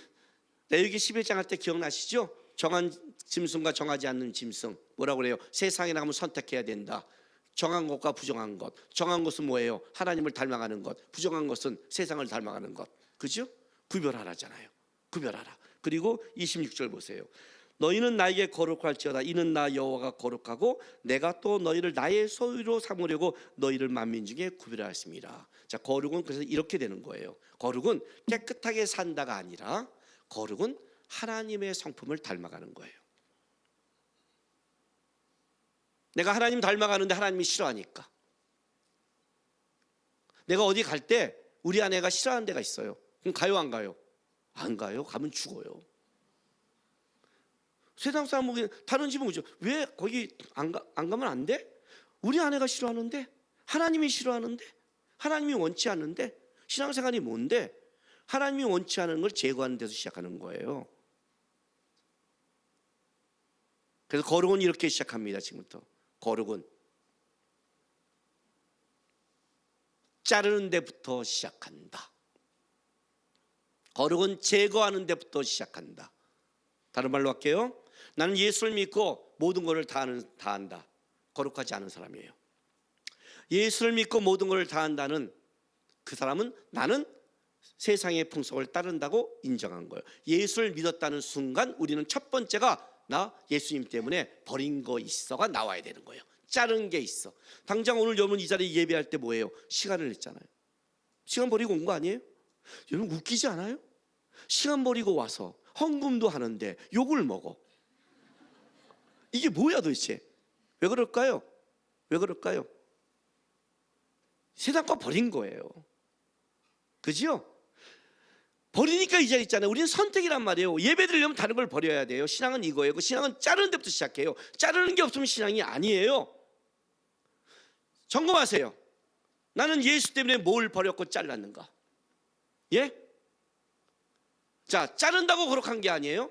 레위기 11장 할 때 기억나시죠? 정한 짐승과 정하지 않는 짐승 뭐라고 그래요? 세상에 나가면 선택해야 된다. 정한 것과 부정한 것. 정한 것은 뭐예요? 하나님을 닮아가는 것. 부정한 것은 세상을 닮아가는 것. 그죠? 구별하라잖아요. 구별하라. 그리고 26절 보세요. 너희는 나에게 거룩할지어다. 이는 나 여호와가 거룩하고 내가 또 너희를 나의 소유로 삼으려고 너희를 만민 중에 구별하였습니다. 자, 거룩은 그래서 이렇게 되는 거예요. 거룩은 깨끗하게 산다가 아니라 거룩은 하나님의 성품을 닮아가는 거예요. 내가 하나님 닮아가는데 하나님이 싫어하니까. 내가 어디 갈 때 우리 아내가 싫어하는 데가 있어요. 그럼 가요 안 가요? 안 가요. 가면 죽어요. 세상 사람 보기엔 다른 집은 그죠? 왜 거기 안 가면 안 돼? 우리 아내가 싫어하는데, 하나님이 싫어하는데, 하나님이 원치 않는데, 신앙생활이 뭔데? 하나님이 원치 않은 걸 제거하는 데서 시작하는 거예요. 그래서 거룩은 이렇게 시작합니다. 지금부터 거룩은 자르는 데부터 시작한다. 거룩은 제거하는 데부터 시작한다. 다른 말로 할게요. 나는 예수를 믿고 모든 것을 다 한다. 거룩하지 않은 사람이에요. 예수를 믿고 모든 것을 다 한다는 그 사람은 나는 세상의 풍속을 따른다고 인정한 거예요. 예수를 믿었다는 순간 우리는 첫 번째가 나 예수님 때문에 버린 거 있어가 나와야 되는 거예요. 자른 게 있어. 당장 오늘 여러분 이 자리에 예배할 때 뭐예요? 시간을 냈잖아요. 시간 버리고 온 거 아니에요? 여러분 웃기지 않아요? 시간 버리고 와서 헌금도 하는데 욕을 먹어. 이게 뭐야 도대체? 왜 그럴까요? 왜 그럴까요? 세상 거 버린 거예요. 그죠? 버리니까 이 자리 있잖아요. 우리는 선택이란 말이에요. 예배 드리려면 다른 걸 버려야 돼요. 신앙은 이거예요. 그 신앙은 자르는 데부터 시작해요. 자르는 게 없으면 신앙이 아니에요. 점검하세요. 나는 예수 때문에 뭘 버렸고 잘랐는가? 예? 자, 자른다고 거룩한 게 아니에요.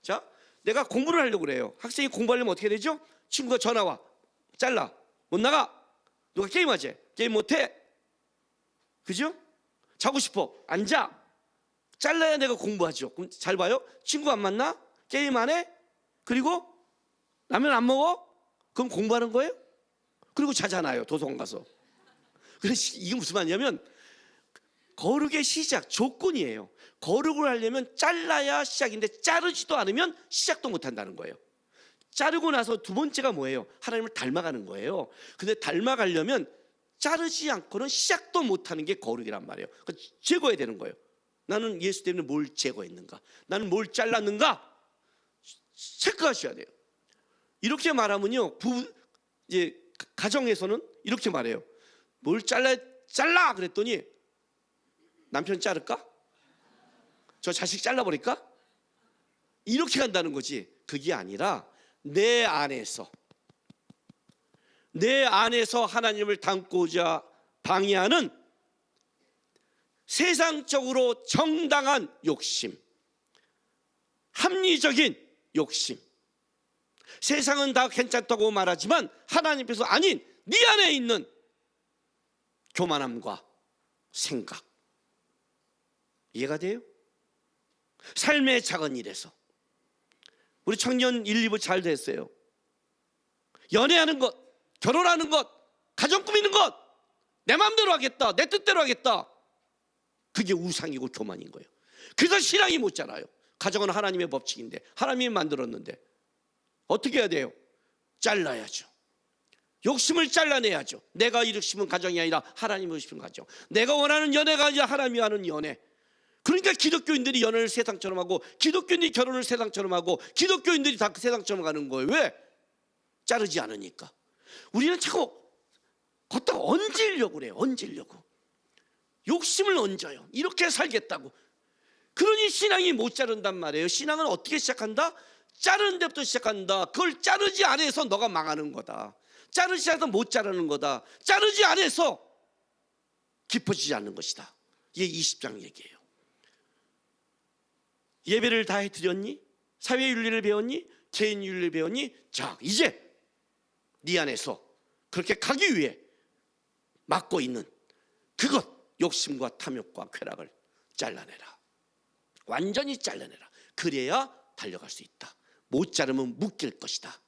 자, 내가 공부를 하려고 그래요. 학생이 공부하려면 어떻게 되죠? 친구가 전화 와. 잘라. 못 나가. 누가 게임하지? 게임 못해. 그죠? 자고 싶어. 앉아. 잘라야 내가 공부하죠. 그럼 잘 봐요. 친구 안 만나? 게임 안 해? 그리고 라면 안 먹어? 그럼 공부하는 거예요? 그리고 자잖아요. 도서관 가서. 그래서 이게 무슨 말이냐면 거룩의 시작 조건이에요. 거룩을 하려면 잘라야 시작인데 자르지도 않으면 시작도 못한다는 거예요. 자르고 나서 두 번째가 뭐예요? 하나님을 닮아가는 거예요. 근데 닮아가려면 자르지 않고는 시작도 못하는 게 거룩이란 말이에요. 제거해야 되는 거예요. 나는 예수 때문에 뭘 제거했는가? 나는 뭘 잘랐는가? 체크하셔야 돼요. 이렇게 말하면요, 이제 가정에서는 이렇게 말해요. 뭘 잘라 그랬더니 남편 자를까? 저 자식 잘라버릴까? 이렇게 간다는 거지. 그게 아니라 내 안에서 하나님을 닮고자 방해하는 세상적으로 정당한 욕심, 합리적인 욕심, 세상은 다 괜찮다고 말하지만 하나님께서 아닌 네 안에 있는 교만함과 생각, 이해가 돼요? 삶의 작은 일에서 우리 청년 1, 2부 잘 됐어요. 연애하는 것, 결혼하는 것, 가정 꾸미는 것, 내 마음대로 하겠다, 내 뜻대로 하겠다, 그게 우상이고 교만인 거예요. 그래서 신앙이 못 자라요. 가정은 하나님의 법칙인데, 하나님이 만들었는데 어떻게 해야 돼요? 잘라야죠. 욕심을 잘라내야죠. 내가 이루고 싶은 가정이 아니라 하나님이 이루고 싶은 가정, 내가 원하는 연애가 아니라 하나님이 하는 연애. 그러니까 기독교인들이 연애를 세상처럼 하고, 기독교인들이 결혼을 세상처럼 하고, 기독교인들이 다 세상처럼 가는 거예요. 왜? 자르지 않으니까. 우리는 자꾸 걷다가 얹으려고 그래요. 얹으려고. 욕심을 얹어요. 이렇게 살겠다고. 그러니 신앙이 못 자른단 말이에요. 신앙은 어떻게 시작한다? 자르는 데부터 시작한다. 그걸 자르지 않아서 너가 망하는 거다. 자르지 않아서 못 자르는 거다. 자르지 않아서 깊어지지 않는 것이다. 이게 20장 얘기예요. 예배를 다 해드렸니? 사회윤리를 배웠니? 개인윤리를 배웠니? 자, 이제 네 안에서 그렇게 가기 위해 막고 있는 그것, 욕심과 탐욕과 쾌락을 잘라내라. 완전히 잘라내라. 그래야 달려갈 수 있다. 못 자르면 묶일 것이다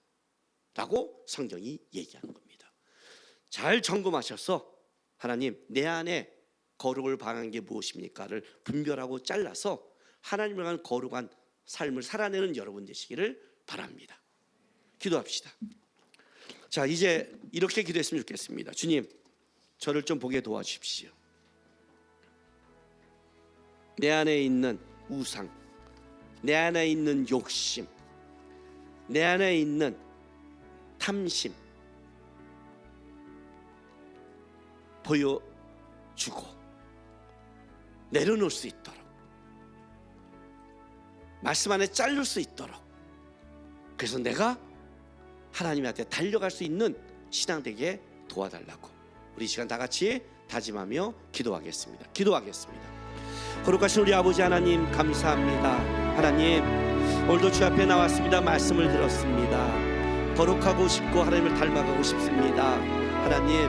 라고 성경이 얘기하는 겁니다. 잘 점검하셔서 하나님, 내 안에 거룩을 방한 게 무엇입니까를 분별하고 잘라서 하나님을 향한 거룩한 삶을 살아내는 여러분 되시기를 바랍니다. 기도합시다. 자, 이제 이렇게 기도했으면 좋겠습니다. 주님, 저를 좀 보게 도와주십시오. 내 안에 있는 우상, 내 안에 있는 욕심, 내 안에 있는 탐심 보여주고 내려놓을 수 있도록, 말씀 안에 자를 수 있도록, 그래서 내가 하나님한테 달려갈 수 있는 신앙 되게 도와달라고 우리 이 시간 다 같이 다짐하며 기도하겠습니다. 거룩하신 우리 아버지 하나님, 감사합니다. 하나님, 오늘도 주 앞에 나왔습니다. 말씀을 들었습니다. 거룩하고 싶고 하나님을 닮아가고 싶습니다. 하나님,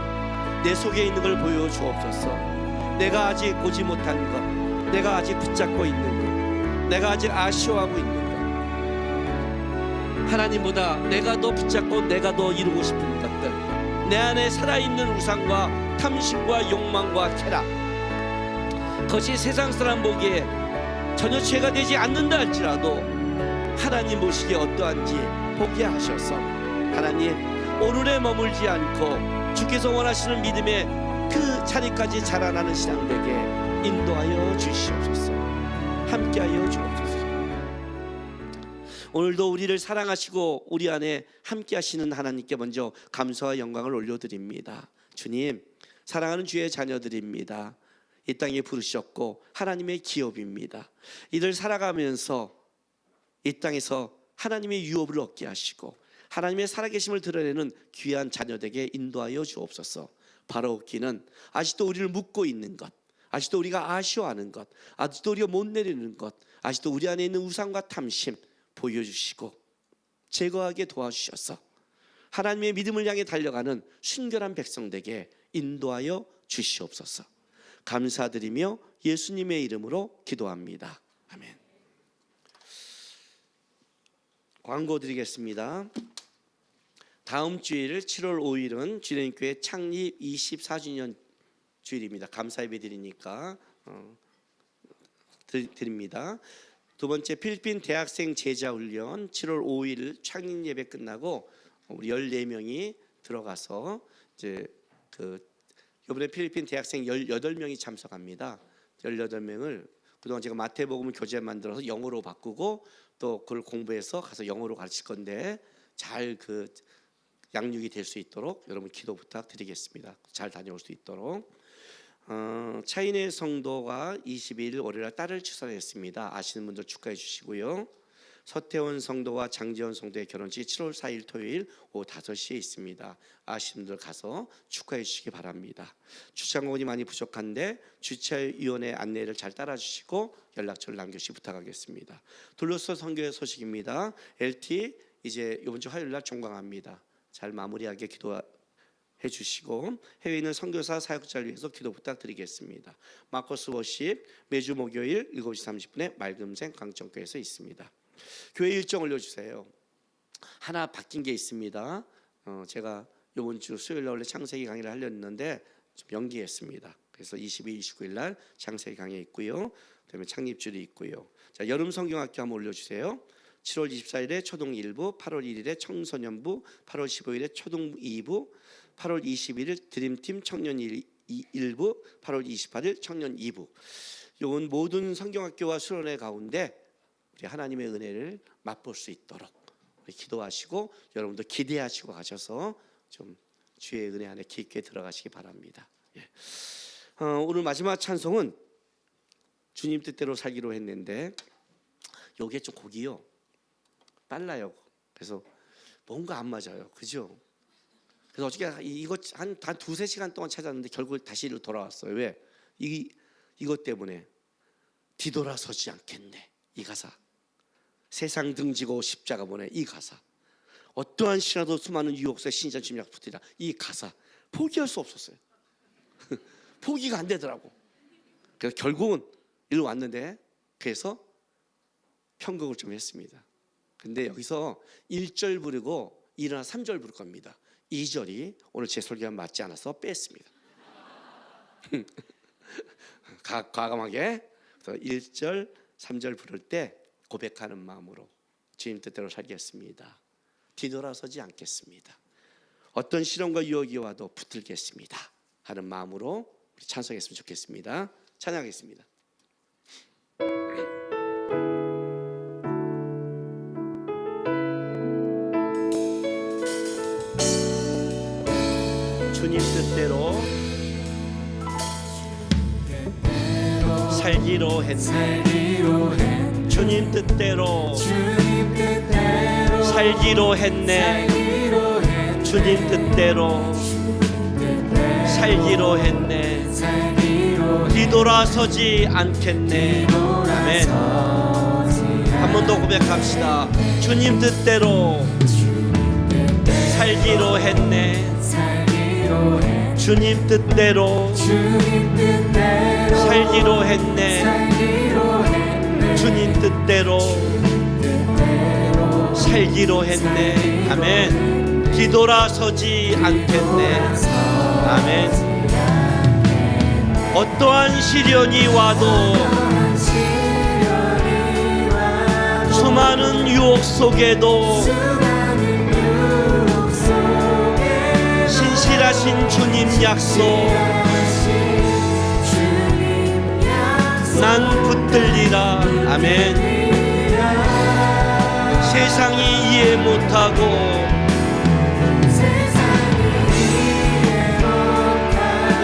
내 속에 있는 걸 보여주옵소서. 내가 아직 보지 못한 것, 내가 아직 붙잡고 있는 것, 내가 아직 아쉬워하고 있는 것, 하나님보다 내가 더 붙잡고 내가 더 이루고 싶은 것들, 내 안에 살아있는 우상과 탐심과 욕망과 쾌락, 그것이 세상 사람 보기에 전혀 죄가 되지 않는다 할지라도 하나님 보시기에 어떠한지 보게 하셔서 하나님, 오늘에 머물지 않고 주께서 원하시는 믿음의 그 자리까지 자라나는 신앙 되게 인도하여 주시옵소서. 함께하여 주옵소서. 오늘도 우리를 사랑하시고 우리 안에 함께하시는 하나님께 먼저 감사와 영광을 올려드립니다. 주님, 사랑하는 주의 자녀들입니다. 이 땅에 부르셨고 하나님의 기업입니다. 이들 살아가면서 이 땅에서 하나님의 유업을 얻게 하시고 하나님의 살아계심을 드러내는 귀한 자녀되게 인도하여 주옵소서. 바라옵기는 아직도 우리를 묶고 있는 것, 아직도 우리가 아쉬워하는 것, 아직도 우리가 못 내리는 것, 아직도 우리 안에 있는 우상과 탐심 보여주시고 제거하게 도와주셔서 하나님의 믿음을 향해 달려가는 순결한 백성되게 인도하여 주시옵소서. 감사드리며 예수님의 이름으로 기도합니다. 아멘. 광고 드리겠습니다. 다음 주일 7월 5일은 주일교회 창립 24주년 주일입니다. 감사 예배 드리니까 드립니다. 두 번째, 필리핀 대학생 제자 훈련 7월 5일 창립 예배 끝나고 우리 14명이 들어가서 이제 이번에 필리핀 대학생 18명이 참석합니다. 18명을 그동안 제가 마태복음 교재 만들어서 영어로 바꾸고 또 그걸 공부해서 가서 영어로 가르칠 건데 잘 양육이 될 수 있도록 여러분 기도 부탁드리겠습니다. 잘 다녀올 수 있도록. 차인의 성도가 22일 월요일 딸을 출산했습니다. 아시는 분들 축하해 주시고요. 서태원 성도와 장지원 성도의 결혼식이 7월 4일 토요일 오후 5시에 있습니다. 아시는 분들 가서 축하해 주시기 바랍니다. 주차공간이 많이 부족한데 주차위원회 안내를 잘 따라주시고 연락처를 남겨주시기 부탁하겠습니다. 둘러서 선교회 소식입니다. LT 이제 이번 주 화요일 날 종강합니다. 잘 마무리하게 기도해 주시고 해외에 있는 선교사 사역자를 위해서 기도 부탁드리겠습니다. 마커스 워십 매주 목요일 7시 30분에 맑음생 강정교회에서 있습니다. 교회 일정 올려주세요. 하나 바뀐 게 있습니다. 제가 이번 주 수요일 날 원래 창세기 강의를 하려 했는데 좀 연기했습니다. 그래서 22, 29일 날 창세기 강의 있고요. 그다음에 창립주일이 있고요. 자, 여름 성경학교 한번 올려주세요. 7월 24일에 초등 1부, 8월 1일에 청소년부, 8월 15일에 초등 2부, 8월 21일 드림팀 청년 1부, 8월 28일 청년 2부. 이건 모든 성경학교와 수련회 가운데 우리 하나님의 은혜를 맛볼 수 있도록 우리 기도하시고 여러분도 기대하시고 가셔서 좀 주의 은혜 안에 깊게 들어가시기 바랍니다. 예. 오늘 마지막 찬송은 주님 뜻대로 살기로 했는데 요게 좀 곡이요 빨라요. 그래서 뭔가 안 맞아요. 그죠? 그래서 어저께 이거 한 두세 시간 동안 찾았는데 결국 다시 돌아왔어요. 왜? 이것 때문에 뒤돌아서지 않겠네. 이 가사. 세상 등지고 십자가 보내. 이 가사. 어떠한 시라도 수많은 유혹수에 신전 침략 붙으리라. 이 가사. 포기할 수 없었어요. 포기가 안 되더라고. 그래서 결국은 일로 왔는데 그래서 편곡을 좀 했습니다. 근데 여기서 1절 부르고 일어나 3절 부를 겁니다. 2절이 오늘 제 설교와 맞지 않아서 뺐습니다. 과감하게. 그래서 1절, 3절 부를 때 고백하는 마음으로 주님 뜻대로 살겠습니다. 뒤돌아서지 않겠습니다. 어떤 시련과 유혹이 와도 붙들겠습니다 하는 마음으로 찬송했으면 좋겠습니다. 찬양하겠습니다. 주님 뜻대로 살기로 했네. 주님 뜻대로 살기로 했네. 주님 뜻대로 살기로 했네. 뒤돌아서지 않겠네. 아멘. 한 번 더 고백합시다. 주님 뜻대로 살기로 했네. 주님 뜻대로 살기로 했네. 주님 뜻대로 살기로 했네. 아멘. 뒤돌아서지 않겠네. 아멘. 어떠한 시련이 와도 수많은 유혹 속에도 신실하신 주님 약속 난 붙들리라. 아멘. 세상이 이해 못하고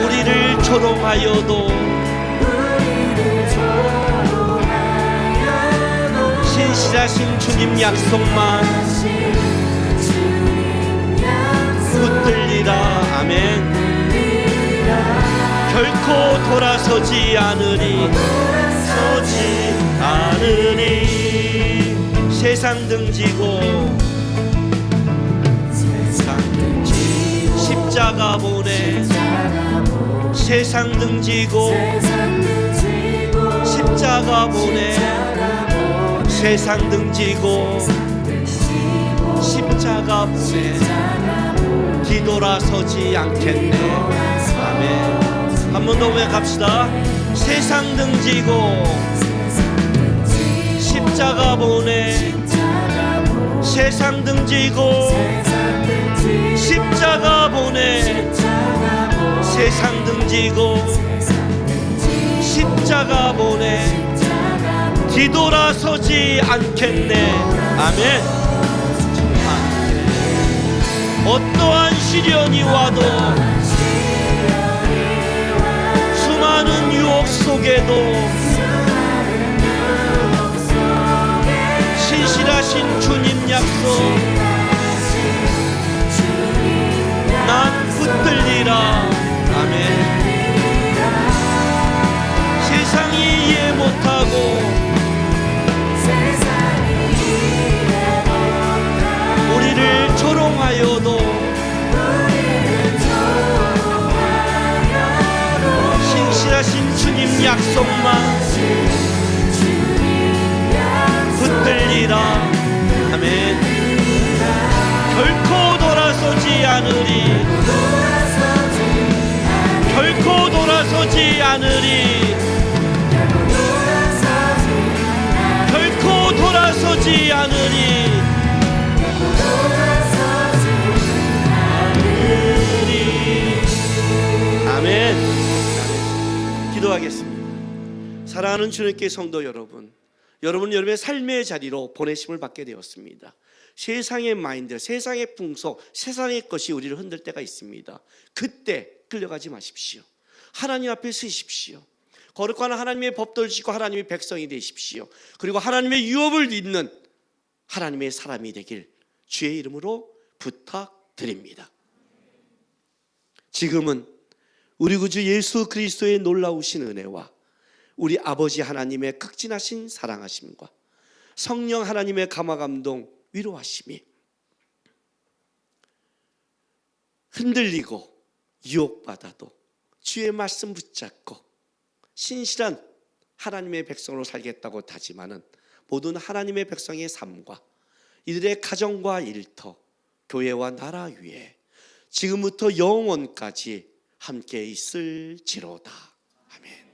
우리를 조롱하여도 신실하신 주님 약속만 붙들리라. 아멘. 결코 돌아서지 않으리. 세상 등지고 십자가 보내. 세상 등지고 십자가 보내. 세상 등지고 십자가 보내. 뒤돌아서지 않겠네. 아멘. 한 번 더 고백합시다. 세상 등지고 십자가 보내. 세상 등지고 십자가 보내. 세상 등지고 십자가 보내. 뒤돌아서지 않겠네. 아멘. 어떠한 시련이 와도 수많은 유혹 속에도 신실하신 약속 난 붙들리라. 아멘. 세상이 이해 못하고 우리를 조롱하여도 신실하신 주님 약속만 붙들리라. 아멘. 결코 돌아서지 않으리. 결코 돌아서지 않으리. 결코 돌아서지 않으리. 아멘. 기도하겠습니다. 사랑하는 주님께 성도 여러분, 여러분의 삶의 자리로 보내심을 받게 되었습니다. 세상의 마인드, 세상의 풍속, 세상의 것이 우리를 흔들 때가 있습니다. 그때 끌려가지 마십시오. 하나님 앞에 서십시오. 거룩한 하나님의 법도를 지키고 하나님의 백성이 되십시오. 그리고 하나님의 유업을 잇는 하나님의 사람이 되길 주의 이름으로 부탁드립니다. 지금은 우리 구주 예수 그리스도의 놀라우신 은혜와 우리 아버지 하나님의 극진하신 사랑하심과 성령 하나님의 감화감동 위로하심이 흔들리고 유혹받아도 주의 말씀 붙잡고 신실한 하나님의 백성으로 살겠다고 다짐하는 모든 하나님의 백성의 삶과 이들의 가정과 일터, 교회와 나라 위에 지금부터 영원까지 함께 있을지로다. 아멘.